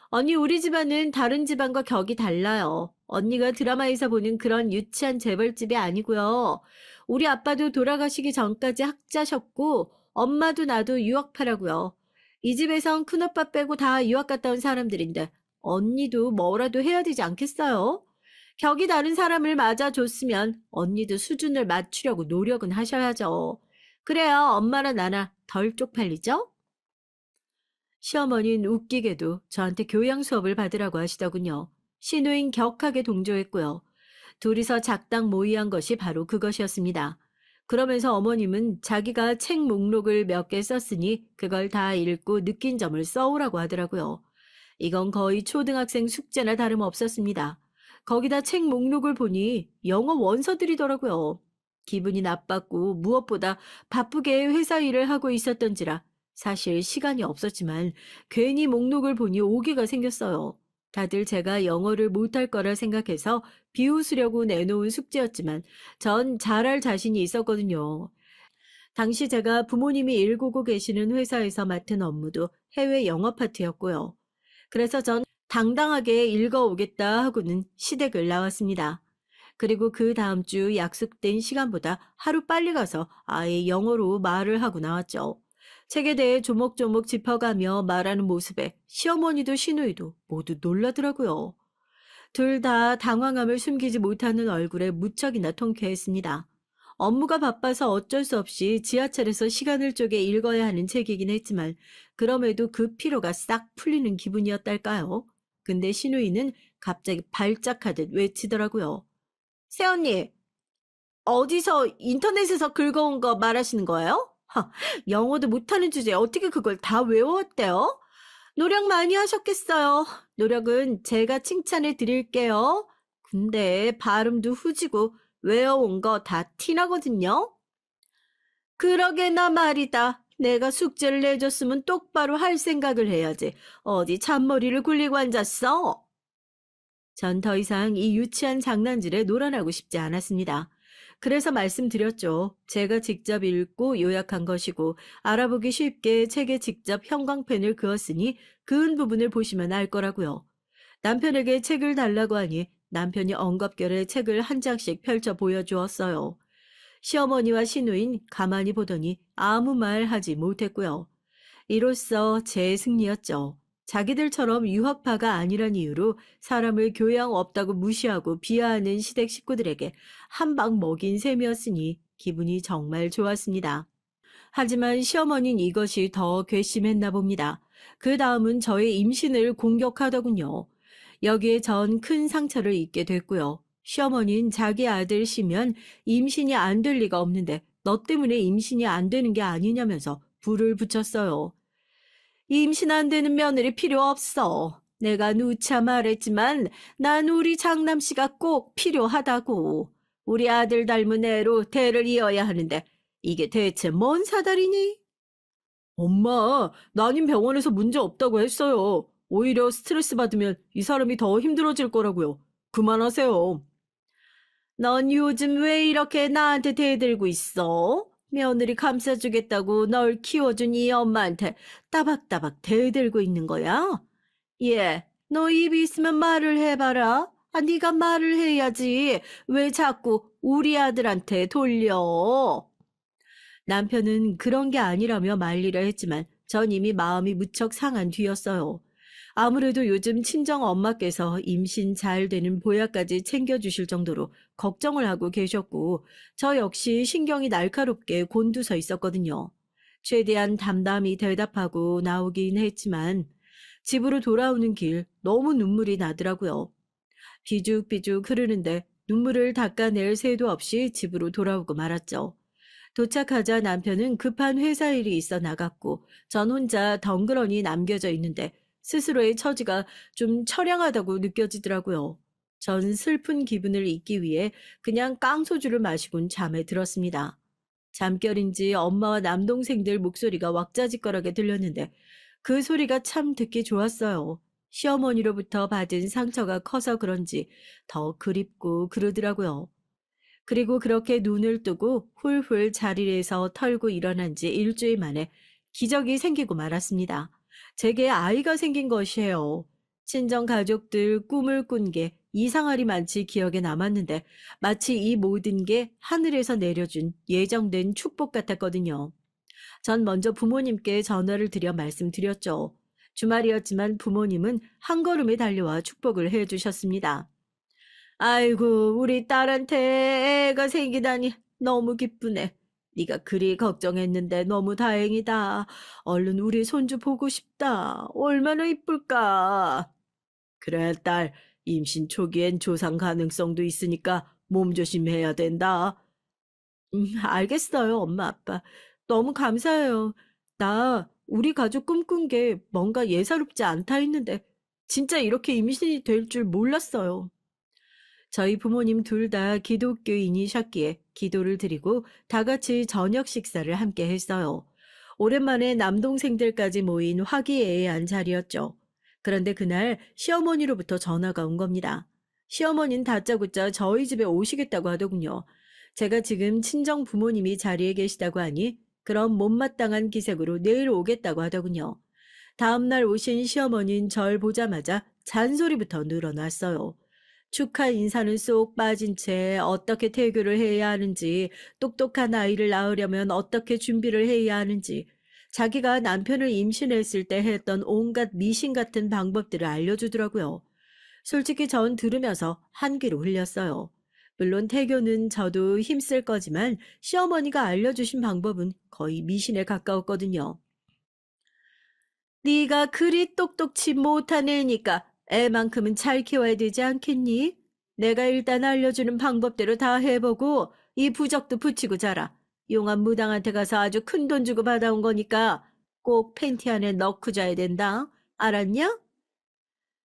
언니, 우리 집안은 다른 집안과 격이 달라요. 언니가 드라마에서 보는 그런 유치한 재벌집이 아니고요. 우리 아빠도 돌아가시기 전까지 학자셨고, 엄마도 나도 유학파라고요. 이 집에선 큰오빠 빼고 다 유학 갔다 온 사람들인데, 언니도 뭐라도 해야 되지 않겠어요? 격이 다른 사람을 맞아줬으면 언니도 수준을 맞추려고 노력은 하셔야죠. 그래야 엄마나 나나 덜 쪽팔리죠? 시어머니는 웃기게도 저한테 교양 수업을 받으라고 하시더군요. 시누인 격하게 동조했고요. 둘이서 작당 모의한 것이 바로 그것이었습니다. 그러면서 어머님은 자기가 책 목록을 몇 개 썼으니 그걸 다 읽고 느낀 점을 써오라고 하더라고요. 이건 거의 초등학생 숙제나 다름없었습니다. 거기다 책 목록을 보니 영어 원서들이더라고요. 기분이 나빴고 무엇보다 바쁘게 회사 일을 하고 있었던지라 사실 시간이 없었지만 괜히 목록을 보니 오기가 생겼어요. 다들 제가 영어를 못할 거라 생각해서 비웃으려고 내놓은 숙제였지만 전 잘할 자신이 있었거든요. 당시 제가 부모님이 일구고 계시는 회사에서 맡은 업무도 해외 영어 파트였고요. 그래서 전 당당하게 읽어오겠다 하고는 시댁을 나왔습니다. 그리고 그 다음 주 약속된 시간보다 하루 빨리 가서 아예 영어로 말을 하고 나왔죠. 책에 대해 조목조목 짚어가며 말하는 모습에 시어머니도 시누이도 모두 놀라더라고요. 둘 다 당황함을 숨기지 못하는 얼굴에 무척이나 통쾌했습니다. 업무가 바빠서 어쩔 수 없이 지하철에서 시간을 쪼개 읽어야 하는 책이긴 했지만 그럼에도 그 피로가 싹 풀리는 기분이었달까요? 근데 시누이는 갑자기 발작하듯 외치더라고요. 새언니, 어디서 인터넷에서 긁어온 거 말하시는 거예요? 영어도 못하는 주제에 어떻게 그걸 다 외워왔대요? 노력 많이 하셨겠어요. 노력은 제가 칭찬해 드릴게요. 근데 발음도 후지고 외워온 거 다 티나거든요. 그러게나 말이다. 내가 숙제를 내줬으면 똑바로 할 생각을 해야지. 어디 잔머리를 굴리고 앉았어? 전 더 이상 이 유치한 장난질에 놀아나고 싶지 않았습니다. 그래서 말씀드렸죠. 제가 직접 읽고 요약한 것이고 알아보기 쉽게 책에 직접 형광펜을 그었으니 그은 부분을 보시면 알 거라고요. 남편에게 책을 달라고 하니 남편이 엉겁결에 책을 한 장씩 펼쳐 보여주었어요. 시어머니와 시누인 가만히 보더니 아무 말 하지 못했고요. 이로써 제 승리였죠. 자기들처럼 유학파가 아니란 이유로 사람을 교양 없다고 무시하고 비하하는 시댁 식구들에게 한 방 먹인 셈이었으니 기분이 정말 좋았습니다. 하지만 시어머니는 이것이 더 괘씸했나 봅니다. 그 다음은 저의 임신을 공격하더군요. 여기에 전 큰 상처를 입게 됐고요. 시어머니는 자기 아들 시면 임신이 안 될 리가 없는데 너 때문에 임신이 안 되는 게 아니냐면서 불을 붙였어요. 임신 안 되는 며느리 필요 없어. 내가 누차 말했지만 난 우리 장남 씨가 꼭 필요하다고. 우리 아들 닮은 애로 대를 이어야 하는데 이게 대체 뭔 사달이니? 엄마, 난임 병원에서 문제 없다고 했어요. 오히려 스트레스 받으면 이 사람이 더 힘들어질 거라고요. 그만하세요. 넌 요즘 왜 이렇게 나한테 대들고 있어? 며느리 감싸주겠다고 널 키워준 이 엄마한테 따박따박 대들고 있는 거야? 예, 너 입이 있으면 말을 해봐라. 아, 네가 말을 해야지. 왜 자꾸 우리 아들한테 돌려? 남편은 그런 게 아니라며 말리려 했지만 전 이미 마음이 무척 상한 뒤였어요. 아무래도 요즘 친정 엄마께서 임신 잘 되는 보약까지 챙겨주실 정도로 걱정을 하고 계셨고 저 역시 신경이 날카롭게 곤두서 있었거든요. 최대한 담담히 대답하고 나오긴 했지만 집으로 돌아오는 길 너무 눈물이 나더라고요. 비죽비죽 흐르는데 눈물을 닦아낼 새도 없이 집으로 돌아오고 말았죠. 도착하자 남편은 급한 회사 일이 있어 나갔고 전 혼자 덩그러니 남겨져 있는데 스스로의 처지가 좀 처량하다고 느껴지더라고요. 전 슬픈 기분을 잊기 위해 그냥 깡소주를 마시곤 잠에 들었습니다. 잠결인지 엄마와 남동생들 목소리가 왁자지껄하게 들렸는데 그 소리가 참 듣기 좋았어요. 시어머니로부터 받은 상처가 커서 그런지 더 그립고 그러더라고요. 그리고 그렇게 눈을 뜨고 훌훌 자리에서 털고 일어난 지 일주일 만에 기적이 생기고 말았습니다. 제게 아이가 생긴 것이에요. 친정 가족들 꿈을 꾼 게 이상하리 많지 기억에 남았는데 마치 이 모든 게 하늘에서 내려준 예정된 축복 같았거든요. 전 먼저 부모님께 전화를 드려 말씀드렸죠. 주말이었지만 부모님은 한 걸음에 달려와 축복을 해 주셨습니다. 아이고, 우리 딸한테 애가 생기다니 너무 기쁘네. 네가 그리 걱정했는데 너무 다행이다. 얼른 우리 손주 보고 싶다. 얼마나 이쁠까. 그래, 딸. 임신 초기엔 조상 가능성도 있으니까 몸조심해야 된다. 알겠어요, 엄마, 아빠. 너무 감사해요. 나 우리 가족 꿈꾼 게 뭔가 예사롭지 않다 했는데 진짜 이렇게 임신이 될 줄 몰랐어요. 저희 부모님 둘 다 기독교인이셨기에 기도를 드리고 다 같이 저녁 식사를 함께 했어요. 오랜만에 남동생들까지 모인 화기애애한 자리였죠. 그런데 그날 시어머니로부터 전화가 온 겁니다. 시어머니는 다짜고짜 저희 집에 오시겠다고 하더군요. 제가 지금 친정 부모님이 자리에 계시다고 하니 그럼 못마땅한 기색으로 내일 오겠다고 하더군요. 다음날 오신 시어머니는 절 보자마자 잔소리부터 늘어났어요. 축하 인사는 쏙 빠진 채 어떻게 태교를 해야 하는지, 똑똑한 아이를 낳으려면 어떻게 준비를 해야 하는지, 자기가 남편을 임신했을 때 했던 온갖 미신 같은 방법들을 알려주더라고요. 솔직히 전 들으면서 한귀로 흘렸어요. 물론 태교는 저도 힘쓸 거지만 시어머니가 알려주신 방법은 거의 미신에 가까웠거든요. 네가 그리 똑똑치 못한 애니까 애만큼은 잘 키워야 되지 않겠니? 내가 일단 알려주는 방법대로 다 해보고 이 부적도 붙이고 자라. 용한 무당한테 가서 아주 큰 돈 주고 받아온 거니까 꼭 팬티 안에 넣고 자야 된다. 알았냐?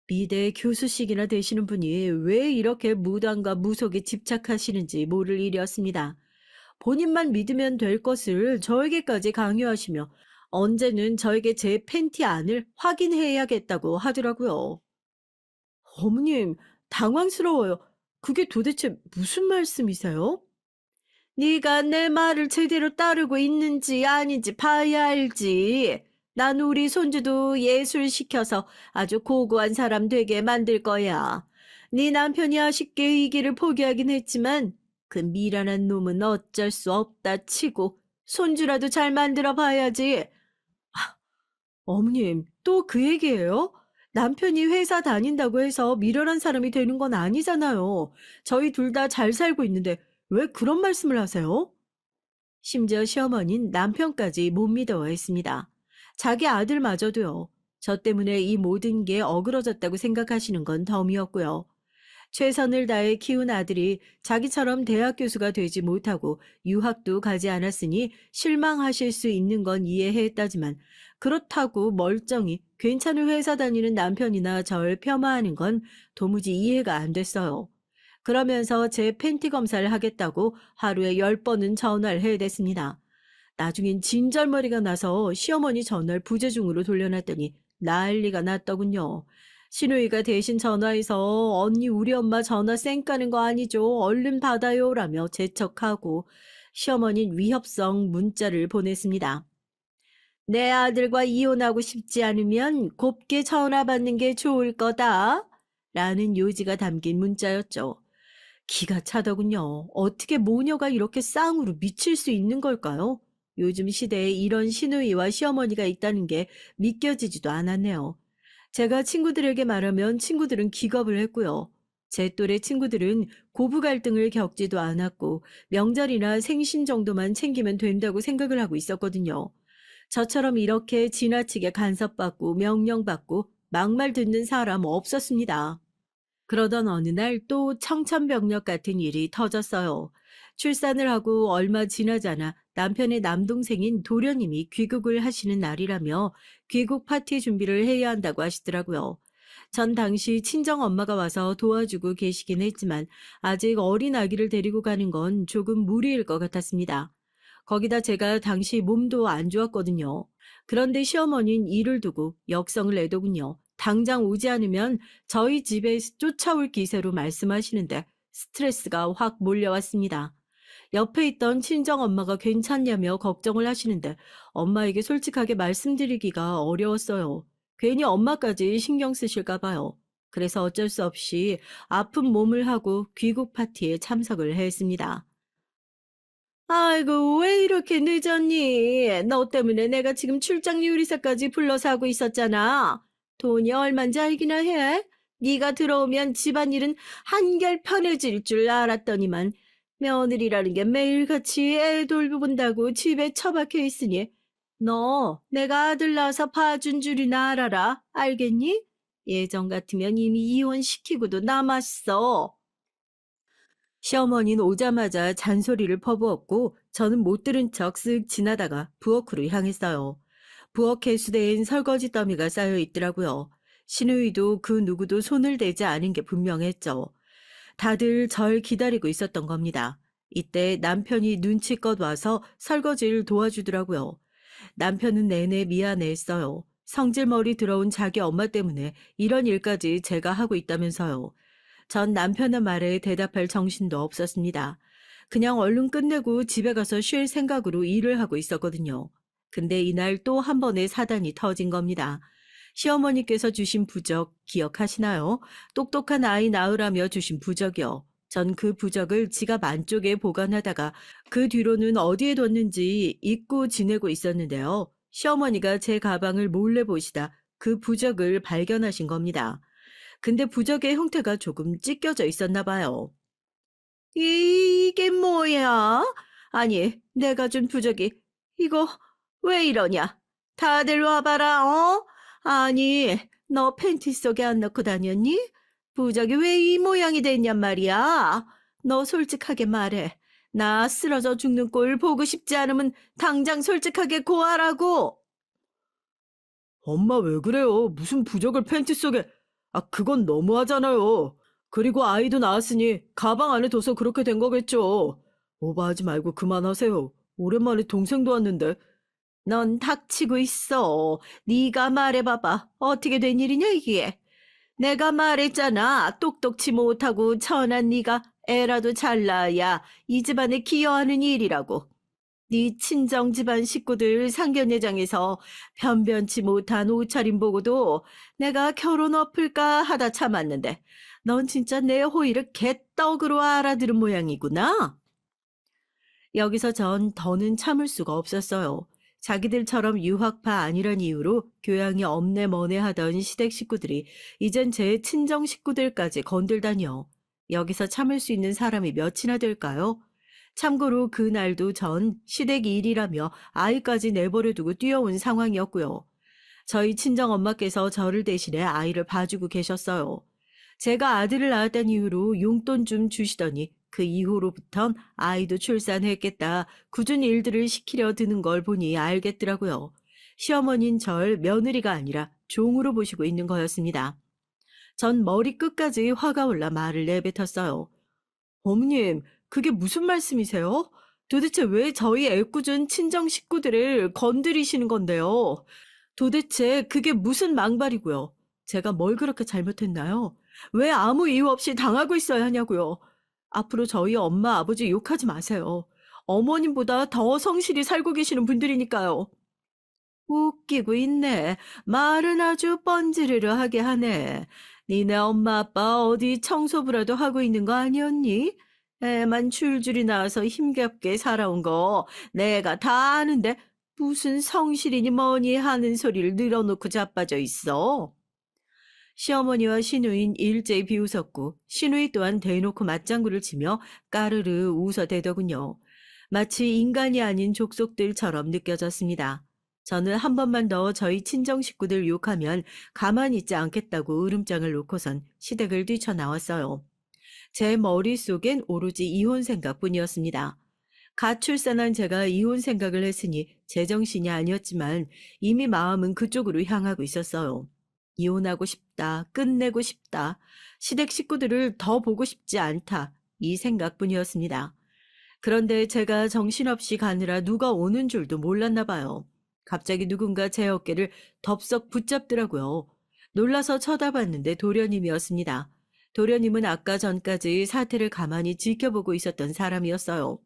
미대 교수식이나 되시는 분이 왜 이렇게 무당과 무속에 집착하시는지 모를 일이었습니다. 본인만 믿으면 될 것을 저에게까지 강요하시며 언제는 저에게 제 팬티 안을 확인해야겠다고 하더라고요. 어머님, 당황스러워요. 그게 도대체 무슨 말씀이세요? 네가 내 말을 제대로 따르고 있는지 아닌지 봐야 알지. 난 우리 손주도 예술 시켜서 아주 고고한 사람 되게 만들 거야. 네 남편이 아쉽게 이 길을 포기하긴 했지만 그 미련한 놈은 어쩔 수 없다 치고 손주라도 잘 만들어 봐야지. 어머님, 또 그 얘기예요? 남편이 회사 다닌다고 해서 미련한 사람이 되는 건 아니잖아요. 저희 둘 다 잘 살고 있는데 왜 그런 말씀을 하세요? 심지어 시어머니는 남편까지 못 믿어했습니다. 자기 아들마저도요. 저 때문에 이 모든 게 어그러졌다고 생각하시는 건 덤이었고요. 최선을 다해 키운 아들이 자기처럼 대학 교수가 되지 못하고 유학도 가지 않았으니 실망하실 수 있는 건 이해했다지만 그렇다고 멀쩡히 괜찮은 회사 다니는 남편이나 절 폄하하는 건 도무지 이해가 안 됐어요. 그러면서 제 팬티 검사를 하겠다고 하루에 10번은 전화를 해댔습니다. 나중엔 진절머리가 나서 시어머니 전화를 부재중으로 돌려놨더니 난리가 났더군요. 시누이가 대신 전화해서 언니 우리 엄마 전화 쌩 까는 거 아니죠? 얼른 받아요 라며 재촉하고 시어머니는 위협성 문자를 보냈습니다. 내 아들과 이혼하고 싶지 않으면 곱게 전화 받는 게 좋을 거다 라는 요지가 담긴 문자였죠. 기가 차더군요. 어떻게 모녀가 이렇게 쌍으로 미칠 수 있는 걸까요? 요즘 시대에 이런 시누이와 시어머니가 있다는 게 믿겨지지도 않았네요. 제가 친구들에게 말하면 친구들은 기겁을 했고요. 제 또래 친구들은 고부 갈등을 겪지도 않았고 명절이나 생신 정도만 챙기면 된다고 생각을 하고 있었거든요. 저처럼 이렇게 지나치게 간섭받고 명령받고 막말 듣는 사람 없었습니다. 그러던 어느 날 또 청천벽력 같은 일이 터졌어요. 출산을 하고 얼마 지나지 않아 남편의 남동생인 도련님이 귀국을 하시는 날이라며 귀국 파티 준비를 해야 한다고 하시더라고요. 전 당시 친정엄마가 와서 도와주고 계시긴 했지만 아직 어린 아기를 데리고 가는 건 조금 무리일 것 같았습니다. 거기다 제가 당시 몸도 안 좋았거든요. 그런데 시어머니는 일을 두고 역성을 내더군요. 당장 오지 않으면 저희 집에 쫓아올 기세로 말씀하시는데 스트레스가 확 몰려왔습니다. 옆에 있던 친정엄마가 괜찮냐며 걱정을 하시는데 엄마에게 솔직하게 말씀드리기가 어려웠어요. 괜히 엄마까지 신경 쓰실까 봐요. 그래서 어쩔 수 없이 아픈 몸을 하고 귀국 파티에 참석을 했습니다. 아이고, 왜 이렇게 늦었니? 너 때문에 내가 지금 출장 요리사까지 불러서 하고 있었잖아. 돈이 얼만지 알기나 해? 네가 들어오면 집안일은 한결 편해질 줄 알았더니만 며느리라는 게 매일같이 애 돌본다고 집에 처박혀 있으니 너 내가 아들 낳아서 봐준 줄이나 알아라. 알겠니? 예전 같으면 이미 이혼시키고도 남았어. 시어머니는 오자마자 잔소리를 퍼부었고 저는 못 들은 척 쓱 지나다가 부엌으로 향했어요. 부엌 개수대엔 설거지 더미가 쌓여 있더라고요. 시누이도 그 누구도 손을 대지 않은 게 분명했죠. 다들 절 기다리고 있었던 겁니다. 이때 남편이 눈치껏 와서 설거지를 도와주더라고요. 남편은 내내 미안해했어요. 성질머리 들어온 자기 엄마 때문에 이런 일까지 제가 하고 있다면서요. 전 남편의 말에 대답할 정신도 없었습니다. 그냥 얼른 끝내고 집에 가서 쉴 생각으로 일을 하고 있었거든요. 근데 이날 또 한 번의 사단이 터진 겁니다. 시어머니께서 주신 부적 기억하시나요? 똑똑한 아이 낳으라며 주신 부적이요. 전 그 부적을 지갑 안쪽에 보관하다가 그 뒤로는 어디에 뒀는지 잊고 지내고 있었는데요. 시어머니가 제 가방을 몰래 보시다 그 부적을 발견하신 겁니다. 근데 부적의 형태가 조금 찢겨져 있었나 봐요. 이게 뭐야? 아니, 내가 준 부적이 이거 왜 이러냐? 다들 와봐라, 어? 아니, 너 팬티 속에 안 넣고 다녔니? 부적이 왜 이 모양이 됐냔 말이야? 너 솔직하게 말해. 나 쓰러져 죽는 꼴 보고 싶지 않으면 당장 솔직하게 고하라고. 엄마 왜 그래요? 무슨 부적을 팬티 속에... 그건 너무하잖아요. 그리고 아이도 낳았으니 가방 안에 둬서 그렇게 된 거겠죠. 오버하지 말고 그만하세요. 오랜만에 동생도 왔는데. 넌 닥치고 있어. 네가 말해봐봐. 어떻게 된 일이냐 이게. 내가 말했잖아. 똑똑치 못하고 천한 네가 애라도 잘 낳아야 이 집안에 기여하는 일이라고. 네 친정 집안 식구들 상견례장에서 변변치 못한 옷차림 보고도 내가 결혼 엎을까 하다 참았는데 넌 진짜 내 호의를 개떡으로 알아들은 모양이구나. 여기서 전 더는 참을 수가 없었어요. 자기들처럼 유학파 아니란 이유로 교양이 없네 뭐네 하던 시댁 식구들이 이젠 제 친정 식구들까지 건들다니요. 여기서 참을 수 있는 사람이 몇이나 될까요? 참고로 그날도 전 시댁 일이라며 아이까지 내버려두고 뛰어온 상황이었고요. 저희 친정엄마께서 저를 대신해 아이를 봐주고 계셨어요. 제가 아들을 낳았다는 이유로 용돈 좀 주시더니 그 이후로부턴 아이도 출산했겠다 굳은 일들을 시키려 드는 걸 보니 알겠더라고요. 시어머니는 절 며느리가 아니라 종으로 보시고 있는 거였습니다. 전 머리 끝까지 화가 올라 말을 내뱉었어요. 어머님, 그게 무슨 말씀이세요? 도대체 왜 저희 애꿎은 친정 식구들을 건드리시는 건데요? 도대체 그게 무슨 망발이고요? 제가 뭘 그렇게 잘못했나요? 왜 아무 이유 없이 당하고 있어야 하냐고요? 앞으로 저희 엄마, 아버지 욕하지 마세요. 어머님보다 더 성실히 살고 계시는 분들이니까요. 웃기고 있네. 말은 아주 뻔지르르하게 하네. 니네 엄마 아빠 어디 청소부라도 하고 있는 거 아니었니? 애만 줄줄이 나와서 힘겹게 살아온 거 내가 다 아는데 무슨 성실이니 뭐니 하는 소리를 늘어놓고 자빠져 있어. 시어머니와 시누인 일제히 비웃었고 시누이 또한 대놓고 맞장구를 치며 까르르 웃어대더군요. 마치 인간이 아닌 족속들처럼 느껴졌습니다. 저는 한 번만 더 저희 친정 식구들 욕하면 가만히 있지 않겠다고 으름장을 놓고선 시댁을 뛰쳐나왔어요. 제 머릿속엔 오로지 이혼 생각뿐이었습니다. 갓 출산한 제가 이혼 생각을 했으니 제정신이 아니었지만 이미 마음은 그쪽으로 향하고 있었어요. 이혼하고 싶다, 끝내고 싶다, 시댁 식구들을 더 보고 싶지 않다, 이 생각뿐이었습니다. 그런데 제가 정신없이 가느라 누가 오는 줄도 몰랐나 봐요. 갑자기 누군가 제 어깨를 덥석 붙잡더라고요. 놀라서 쳐다봤는데 도련님이었습니다. 도련님은 아까 전까지 사태를 가만히 지켜보고 있었던 사람이었어요.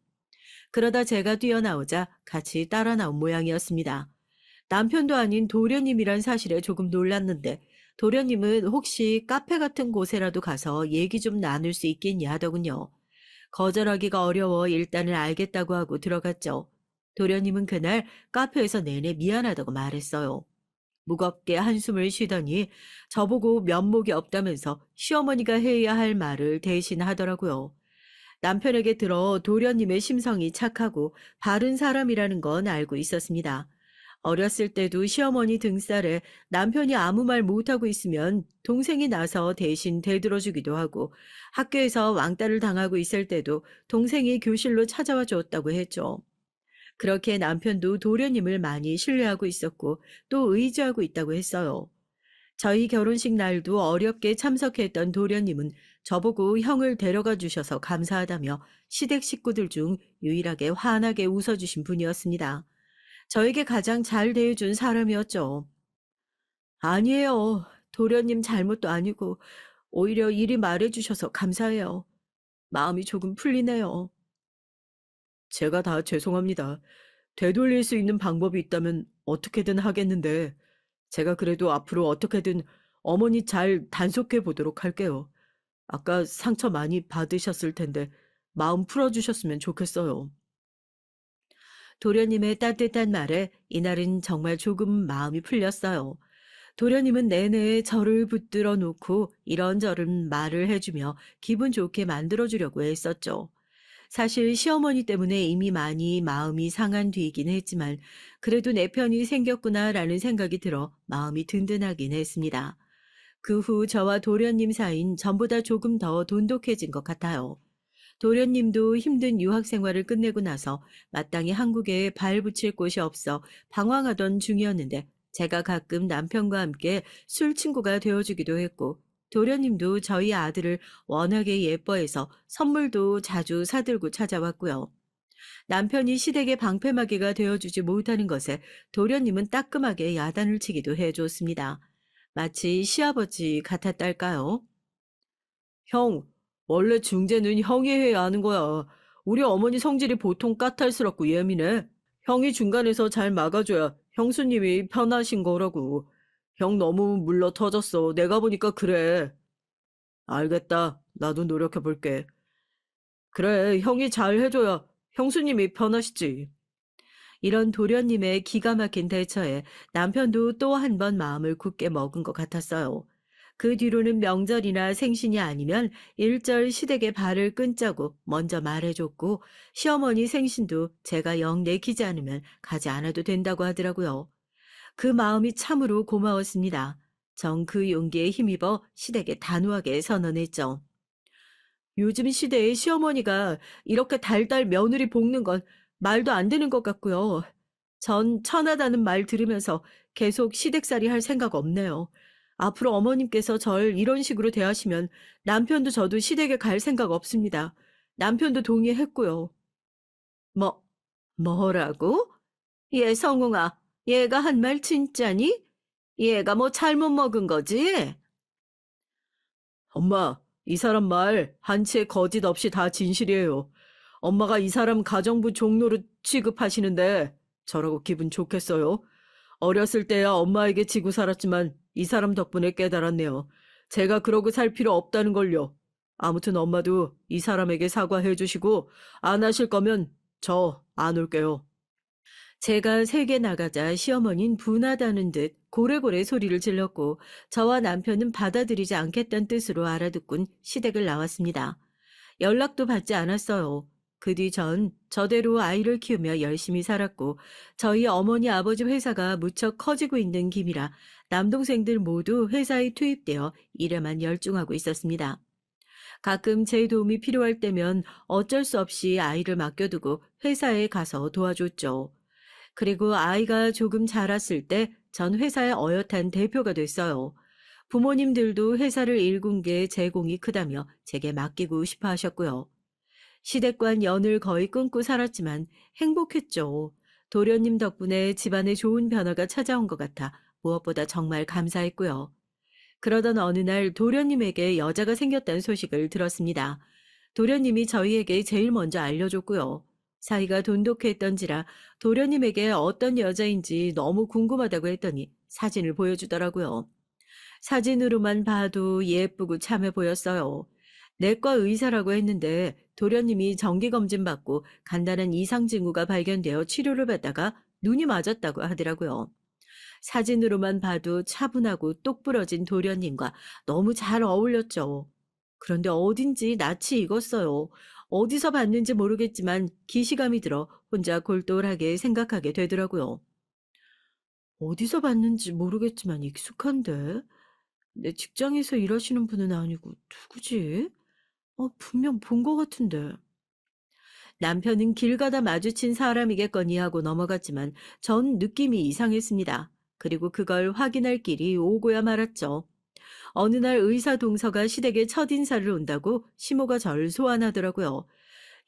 그러다 제가 뛰어나오자 같이 따라 나온 모양이었습니다. 남편도 아닌 도련님이란 사실에 조금 놀랐는데 도련님은 혹시 카페 같은 곳에라도 가서 얘기 좀 나눌 수 있겠냐 하더군요. 거절하기가 어려워 일단은 알겠다고 하고 들어갔죠. 도련님은 그날 카페에서 내내 미안하다고 말했어요. 무겁게 한숨을 쉬더니 저보고 면목이 없다면서 시어머니가 해야 할 말을 대신 하더라고요. 남편에게 들어 도련님의 심성이 착하고 바른 사람이라는 건 알고 있었습니다. 어렸을 때도 시어머니 등살에 남편이 아무 말 못하고 있으면 동생이 나서 대신 대들어주기도 하고 학교에서 왕따를 당하고 있을 때도 동생이 교실로 찾아와 줬다고 했죠. 그렇게 남편도 도련님을 많이 신뢰하고 있었고 또 의지하고 있다고 했어요. 저희 결혼식 날도 어렵게 참석했던 도련님은 저보고 형을 데려가 주셔서 감사하다며 시댁 식구들 중 유일하게 환하게 웃어주신 분이었습니다. 저에게 가장 잘 대해준 사람이었죠. 아니에요. 도련님 잘못도 아니고 오히려 이리 말해주셔서 감사해요. 마음이 조금 풀리네요. 제가 다 죄송합니다. 되돌릴 수 있는 방법이 있다면 어떻게든 하겠는데 제가 그래도 앞으로 어떻게든 어머니 잘 단속해 보도록 할게요. 아까 상처 많이 받으셨을 텐데 마음 풀어주셨으면 좋겠어요. 도련님의 따뜻한 말에 이날은 정말 조금 마음이 풀렸어요. 도련님은 내내 저를 붙들어 놓고 이런저런 말을 해주며 기분 좋게 만들어주려고 했었죠. 사실 시어머니 때문에 이미 많이 마음이 상한 뒤이긴 했지만 그래도 내 편이 생겼구나라는 생각이 들어 마음이 든든하긴 했습니다. 그 후 저와 도련님 사이는 전보다 조금 더 돈독해진 것 같아요. 도련님도 힘든 유학 생활을 끝내고 나서 마땅히 한국에 발 붙일 곳이 없어 방황하던 중이었는데 제가 가끔 남편과 함께 술 친구가 되어주기도 했고 도련님도 저희 아들을 워낙에 예뻐해서 선물도 자주 사들고 찾아왔고요. 남편이 시댁의 방패막이가 되어주지 못하는 것에 도련님은 따끔하게 야단을 치기도 해줬습니다. 마치 시아버지 같았달까요? 형, 원래 중재는 형이 해야 하는 거야. 우리 어머니 성질이 보통 까탈스럽고 예민해. 형이 중간에서 잘 막아줘야 형수님이 편하신 거라고. 형 너무 물러 터졌어. 내가 보니까 그래. 알겠다. 나도 노력해 볼게. 그래, 형이 잘 해줘야 형수님이 편하시지. 이런 도련님의 기가 막힌 대처에 남편도 또 한 번 마음을 굳게 먹은 것 같았어요. 그 뒤로는 명절이나 생신이 아니면 일절 시댁에 발을 끊자고 먼저 말해줬고 시어머니 생신도 제가 영 내키지 않으면 가지 않아도 된다고 하더라고요. 그 마음이 참으로 고마웠습니다. 전 그 용기에 힘입어 시댁에 단호하게 선언했죠. 요즘 시대에 시어머니가 이렇게 달달 며느리 볶는 건 말도 안 되는 것 같고요. 전 천하다는 말 들으면서 계속 시댁살이 할 생각 없네요. 앞으로 어머님께서 절 이런 식으로 대하시면 남편도 저도 시댁에 갈 생각 없습니다. 남편도 동의했고요. 뭐, 뭐라고? 얘 성웅아, 얘가 한 말 진짜니? 얘가 뭐 잘못 먹은 거지? 엄마, 이 사람 말 한치의 거짓 없이 다 진실이에요. 엄마가 이 사람 가정부 종로로 취급하시는데 저라고 기분 좋겠어요. 어렸을 때야 엄마에게 지고 살았지만 이 사람 덕분에 깨달았네요. 제가 그러고 살 필요 없다는 걸요. 아무튼 엄마도 이 사람에게 사과해 주시고 안 하실 거면 저 안 올게요. 제가 세게 나가자 시어머니는 분하다는 듯 고래고래 소리를 질렀고 저와 남편은 받아들이지 않겠다는 뜻으로 알아듣곤 시댁을 나왔습니다. 연락도 받지 않았어요. 그 뒤 전 저대로 아이를 키우며 열심히 살았고 저희 어머니 아버지 회사가 무척 커지고 있는 김이라 남동생들 모두 회사에 투입되어 일에만 열중하고 있었습니다. 가끔 제 도움이 필요할 때면 어쩔 수 없이 아이를 맡겨두고 회사에 가서 도와줬죠. 그리고 아이가 조금 자랐을 때 전 회사의 어엿한 대표가 됐어요. 부모님들도 회사를 일군 게 제공이 크다며 제게 맡기고 싶어 하셨고요. 시댁과는 연을 거의 끊고 살았지만 행복했죠. 도련님 덕분에 집안에 좋은 변화가 찾아온 것 같아 무엇보다 정말 감사했고요. 그러던 어느 날 도련님에게 여자가 생겼다는 소식을 들었습니다. 도련님이 저희에게 제일 먼저 알려줬고요. 사이가 돈독했던지라 도련님에게 어떤 여자인지 너무 궁금하다고 했더니 사진을 보여주더라고요. 사진으로만 봐도 예쁘고 참해 보였어요. 내과 의사라고 했는데 도련님이 정기검진 받고 간단한 이상 징후가 발견되어 치료를 받다가 눈이 맞았다고 하더라고요. 사진으로만 봐도 차분하고 똑부러진 도련님과 너무 잘 어울렸죠. 그런데 어딘지 낯이 익었어요. 어디서 봤는지 모르겠지만 기시감이 들어 혼자 골똘하게 생각하게 되더라고요. 어디서 봤는지 모르겠지만 익숙한데? 내 직장에서 일하시는 분은 아니고 누구지? 분명 본 것 같은데. 남편은 길 가다 마주친 사람이겠거니 하고 넘어갔지만 전 느낌이 이상했습니다. 그리고 그걸 확인할 길이 오고야 말았죠. 어느 날 의사 동서가 시댁에 첫인사를 온다고 시모가 절 소환하더라고요.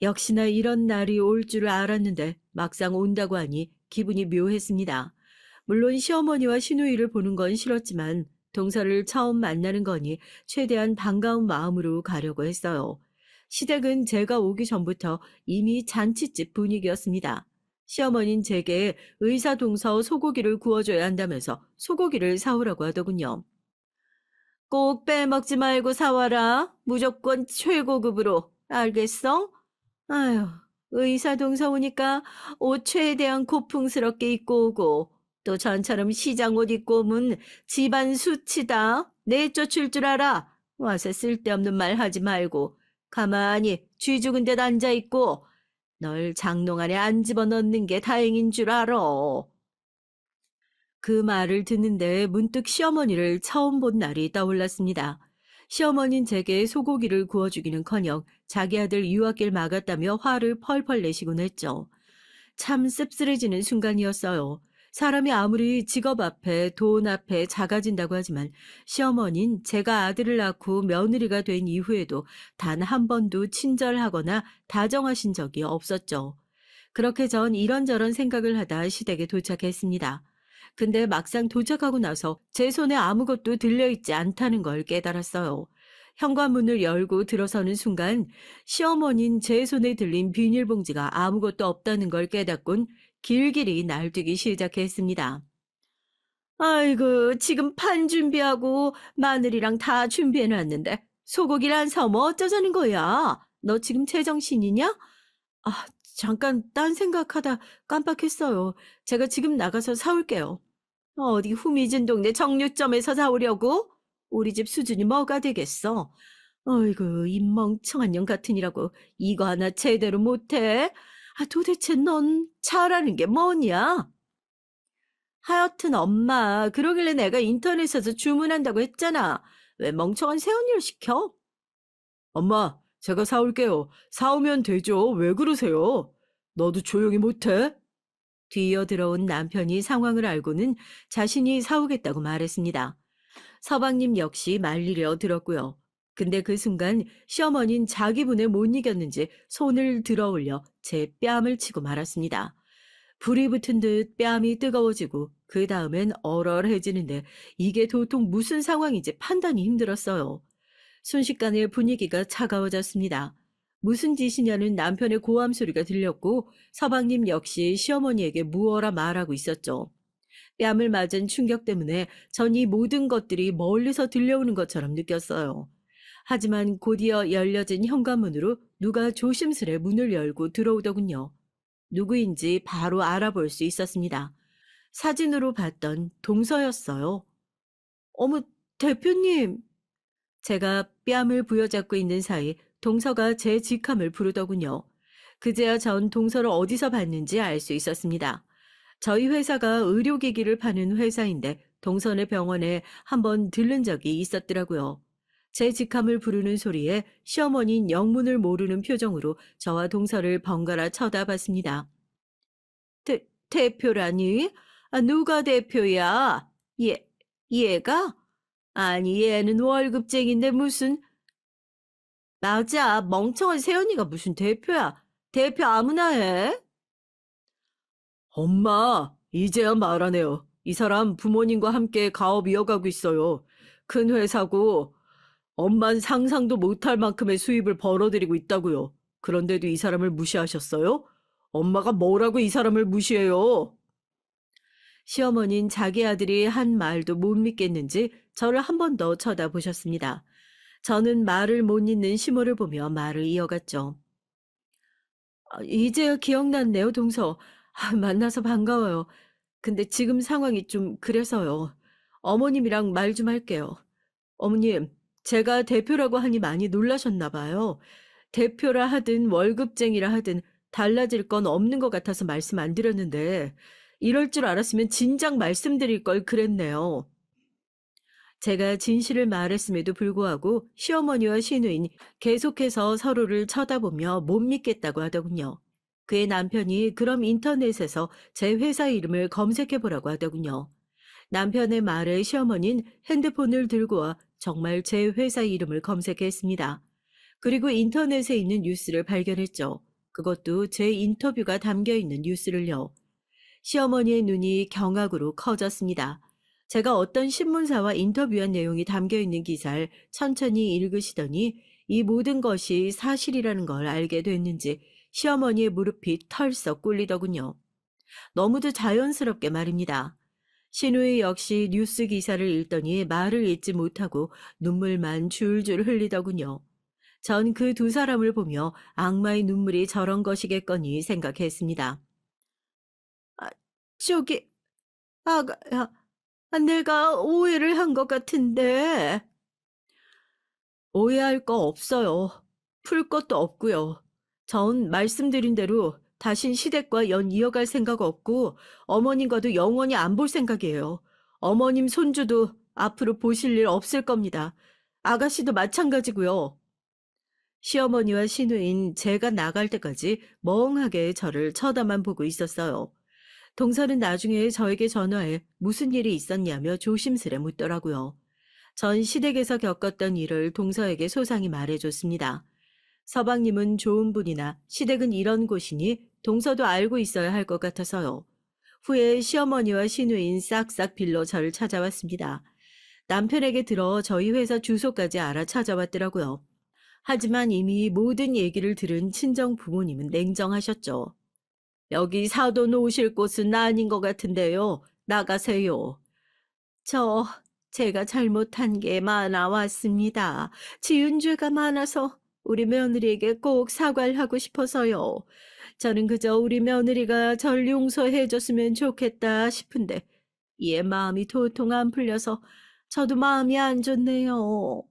역시나 이런 날이 올 줄 알았는데 막상 온다고 하니 기분이 묘했습니다. 물론 시어머니와 시누이를 보는 건 싫었지만 동서를 처음 만나는 거니 최대한 반가운 마음으로 가려고 했어요. 시댁은 제가 오기 전부터 이미 잔치집 분위기였습니다. 시어머니는 제게 의사 동서 소고기를 구워줘야 한다면서 소고기를 사오라고 하더군요. 꼭 빼먹지 말고 사와라. 무조건 최고급으로. 알겠어? 아휴, 의사 동서 오니까 옷 최대한 고풍스럽게 입고 오고 또 전처럼 시장 옷 입고 오면 집안 수치다. 내쫓을 줄 알아. 와서 쓸데없는 말 하지 말고 가만히 쥐 죽은 듯 앉아있고 널 장롱 안에 안 집어넣는 게 다행인 줄 알아. 그 말을 듣는데 문득 시어머니를 처음 본 날이 떠올랐습니다. 시어머니는 제게 소고기를 구워주기는커녕 자기 아들 유학길 막았다며 화를 펄펄 내시곤 했죠. 참 씁쓸해지는 순간이었어요. 사람이 아무리 직업 앞에 돈 앞에 작아진다고 하지만 시어머니는 제가 아들을 낳고 며느리가 된 이후에도 단 한 번도 친절하거나 다정하신 적이 없었죠. 그렇게 전 이런저런 생각을 하다 시댁에 도착했습니다. 근데 막상 도착하고 나서 제 손에 아무것도 들려있지 않다는 걸 깨달았어요. 현관문을 열고 들어서는 순간 시어머니는 제 손에 들린 비닐봉지가 아무것도 없다는 걸 깨닫곤 길길이 날뛰기 시작했습니다. 아이고, 지금 판 준비하고 마늘이랑 다 준비해놨는데 소고기를 안 사오면 어쩌자는 거야? 너 지금 제정신이냐? 아, 잠깐 딴 생각하다 깜빡했어요. 제가 지금 나가서 사올게요. 어디 후미진 동네 정육점에서 사오려고? 우리 집 수준이 뭐가 되겠어? 어이구, 이 멍청한 년 같으니라고 이거 하나 제대로 못해? 도대체 넌 잘하는 게 뭐냐? 하여튼 엄마, 그러길래 내가 인터넷에서 주문한다고 했잖아. 왜 멍청한 새언니를 시켜? 엄마, 제가 사올게요. 사오면 되죠. 왜 그러세요? 너도 조용히 못해? 뒤이어 들어온 남편이 상황을 알고는 자신이 사오겠다고 말했습니다. 서방님 역시 말리려 들었고요. 근데 그 순간 시어머니는 자기 분에 못 이겼는지 손을 들어 올려 제 뺨을 치고 말았습니다. 불이 붙은 듯 뺨이 뜨거워지고 그 다음엔 얼얼해지는데 이게 도통 무슨 상황인지 판단이 힘들었어요. 순식간에 분위기가 차가워졌습니다. 무슨 짓이냐는 남편의 고함 소리가 들렸고 서방님 역시 시어머니에게 무어라 말하고 있었죠. 뺨을 맞은 충격 때문에 전 이 모든 것들이 멀리서 들려오는 것처럼 느꼈어요. 하지만 곧이어 열려진 현관문으로 누가 조심스레 문을 열고 들어오더군요. 누구인지 바로 알아볼 수 있었습니다. 사진으로 봤던 동서였어요. 어머, 대표님! 제가 뺨을 부여잡고 있는 사이 동서가 제 직함을 부르더군요. 그제야 전 동서를 어디서 봤는지 알 수 있었습니다. 저희 회사가 의료기기를 파는 회사인데 동선의 병원에 한번 들른 적이 있었더라고요. 제 직함을 부르는 소리에 시어머니는 영문을 모르는 표정으로 저와 동서를 번갈아 쳐다봤습니다. 대표라니? 아, 누가 대표야? 얘가? 아니, 얘는 월급쟁인데 무슨... 맞아, 멍청한 새언니가 무슨 대표야. 대표 아무나 해. 엄마, 이제야 말하네요. 이 사람 부모님과 함께 가업 이어가고 있어요. 큰 회사고 엄만 상상도 못할 만큼의 수입을 벌어들이고 있다고요. 그런데도 이 사람을 무시하셨어요? 엄마가 뭐라고 이 사람을 무시해요? 시어머니는 자기 아들이 한 말도 못 믿겠는지 저를 한 번 더 쳐다보셨습니다. 저는 말을 못 잇는 시모를 보며 말을 이어갔죠. 이제야 기억났네요, 동서. 만나서 반가워요. 근데 지금 상황이 좀 그래서요. 어머님이랑 말 좀 할게요. 어머님, 제가 대표라고 하니 많이 놀라셨나 봐요. 대표라 하든 월급쟁이라 하든 달라질 건 없는 것 같아서 말씀 안 드렸는데 이럴 줄 알았으면 진작 말씀드릴 걸 그랬네요. 제가 진실을 말했음에도 불구하고 시어머니와 시누인 계속해서 서로를 쳐다보며 못 믿겠다고 하더군요. 그의 남편이 그럼 인터넷에서 제 회사 이름을 검색해 보라고 하더군요. 남편의 말에 시어머니는 핸드폰을 들고 와 정말 제 회사 이름을 검색했습니다. 그리고 인터넷에 있는 뉴스를 발견했죠. 그것도 제 인터뷰가 담겨 있는 뉴스를요. 시어머니의 눈이 경악으로 커졌습니다. 제가 어떤 신문사와 인터뷰한 내용이 담겨 있는 기사를 천천히 읽으시더니 이 모든 것이 사실이라는 걸 알게 됐는지 시어머니의 무릎이 털썩 꿀리더군요. 너무도 자연스럽게 말입니다. 신우이 역시 뉴스 기사를 읽더니 말을 잇지 못하고 눈물만 줄줄 흘리더군요. 전 그 두 사람을 보며 악마의 눈물이 저런 것이겠거니 생각했습니다. 아, 저기, 아가야, 내가 오해를 한 것 같은데. 오해할 거 없어요. 풀 것도 없고요. 전 말씀드린 대로 다신 시댁과 연 이어갈 생각 없고 어머님과도 영원히 안 볼 생각이에요. 어머님 손주도 앞으로 보실 일 없을 겁니다. 아가씨도 마찬가지고요. 시어머니와 시누인 제가 나갈 때까지 멍하게 저를 쳐다만 보고 있었어요. 동서는 나중에 저에게 전화해 무슨 일이 있었냐며 조심스레 묻더라고요. 전 시댁에서 겪었던 일을 동서에게 소상히 말해줬습니다. 서방님은 좋은 분이나 시댁은 이런 곳이니 동서도 알고 있어야 할 것 같아서요. 후에 시어머니와 시누인 싹싹 빌러 저를 찾아왔습니다. 남편에게 들어 저희 회사 주소까지 알아 찾아왔더라고요. 하지만 이미 모든 얘기를 들은 친정 부모님은 냉정하셨죠. 여기 사돈 오실 곳은 아닌 것 같은데요. 나가세요. 저, 제가 잘못한 게 많아 왔습니다. 지은 죄가 많아서 우리 며느리에게 꼭 사과를 하고 싶어서요. 저는 그저 우리 며느리가 절 용서해 줬으면 좋겠다 싶은데 얘 마음이 도통 안 풀려서 저도 마음이 안 좋네요.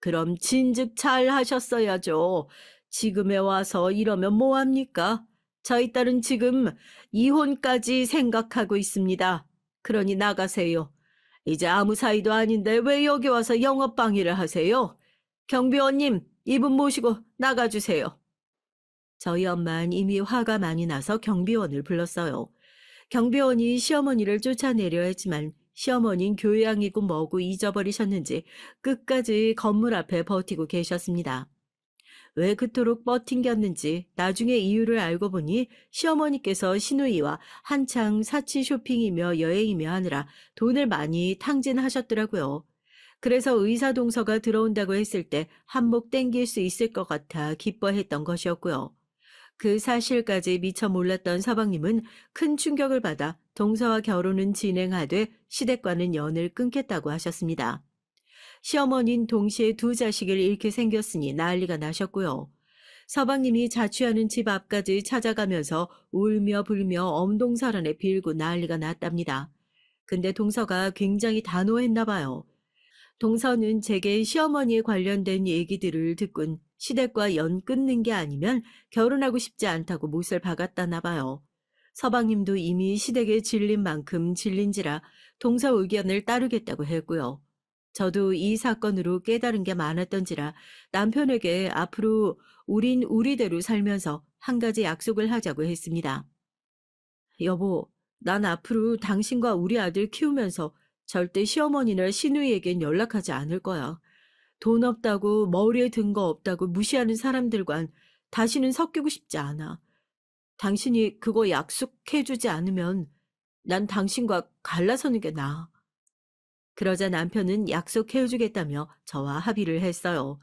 그럼 진즉 잘 하셨어야죠. 지금에 와서 이러면 뭐합니까? 저희 딸은 지금 이혼까지 생각하고 있습니다. 그러니 나가세요. 이제 아무 사이도 아닌데 왜 여기 와서 영업 방해를 하세요? 경비원님, 이분 모시고 나가주세요. 저희 엄마는 이미 화가 많이 나서 경비원을 불렀어요. 경비원이 시어머니를 쫓아내려 했지만 시어머니는 교양이고 뭐고 잊어버리셨는지 끝까지 건물 앞에 버티고 계셨습니다. 왜 그토록 버틴겼는지 나중에 이유를 알고 보니 시어머니께서 시누이와 한창 사치 쇼핑이며 여행이며 하느라 돈을 많이 탕진하셨더라고요. 그래서 의사동서가 들어온다고 했을 때 한몫 땡길 수 있을 것 같아 기뻐했던 것이었고요. 그 사실까지 미처 몰랐던 서방님은 큰 충격을 받아 동서와 결혼은 진행하되 시댁과는 연을 끊겠다고 하셨습니다. 시어머니는 동시에 두 자식을 잃게 생겼으니 난리가 나셨고요. 서방님이 자취하는 집 앞까지 찾아가면서 울며 불며 엄동설안에 빌고 난리가 났답니다. 근데 동서가 굉장히 단호했나 봐요. 동서는 제게 시어머니에 관련된 얘기들을 듣곤 시댁과 연 끊는 게 아니면 결혼하고 싶지 않다고 못을 박았다나 봐요. 서방님도 이미 시댁에 질린 만큼 질린지라 동서 의견을 따르겠다고 했고요. 저도 이 사건으로 깨달은 게 많았던지라 남편에게 앞으로 우린 우리대로 살면서 한 가지 약속을 하자고 했습니다. 여보, 난 앞으로 당신과 우리 아들 키우면서 절대 시어머니나 시누이에겐 연락하지 않을 거야. 돈 없다고 머리에 든 거 없다고 무시하는 사람들과는 다시는 섞이고 싶지 않아. 당신이 그거 약속해주지 않으면 난 당신과 갈라서는 게 나아. 그러자 남편은 약속해주겠다며 저와 합의를 했어요.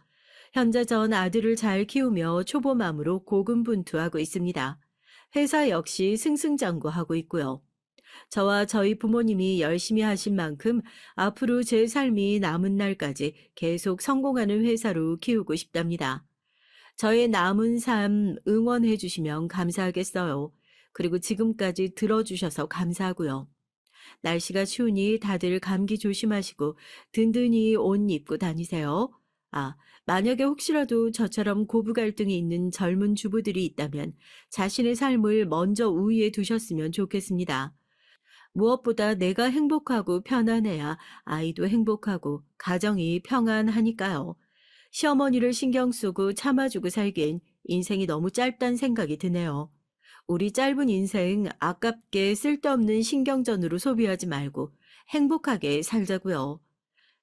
현재 전 아들을 잘 키우며 초보맘으로 고군분투하고 있습니다. 회사 역시 승승장구하고 있고요. 저와 저희 부모님이 열심히 하신 만큼 앞으로 제 삶이 남은 날까지 계속 성공하는 회사로 키우고 싶답니다. 저의 남은 삶 응원해 주시면 감사하겠어요. 그리고 지금까지 들어주셔서 감사하고요. 날씨가 추우니 다들 감기 조심하시고 든든히 옷 입고 다니세요. 아, 만약에 혹시라도 저처럼 고부 갈등이 있는 젊은 주부들이 있다면 자신의 삶을 먼저 우위에 두셨으면 좋겠습니다. 무엇보다 내가 행복하고 편안해야 아이도 행복하고 가정이 평안하니까요. 시어머니를 신경 쓰고 참아주고 살기엔 인생이 너무 짧다는 생각이 드네요. 우리 짧은 인생 아깝게 쓸데없는 신경전으로 소비하지 말고 행복하게 살자고요.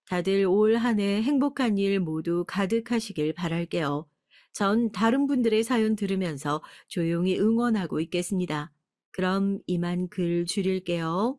다들 올 한 해 행복한 일 모두 가득하시길 바랄게요. 전 다른 분들의 사연 들으면서 조용히 응원하고 있겠습니다. 그럼 이만 글 줄일게요.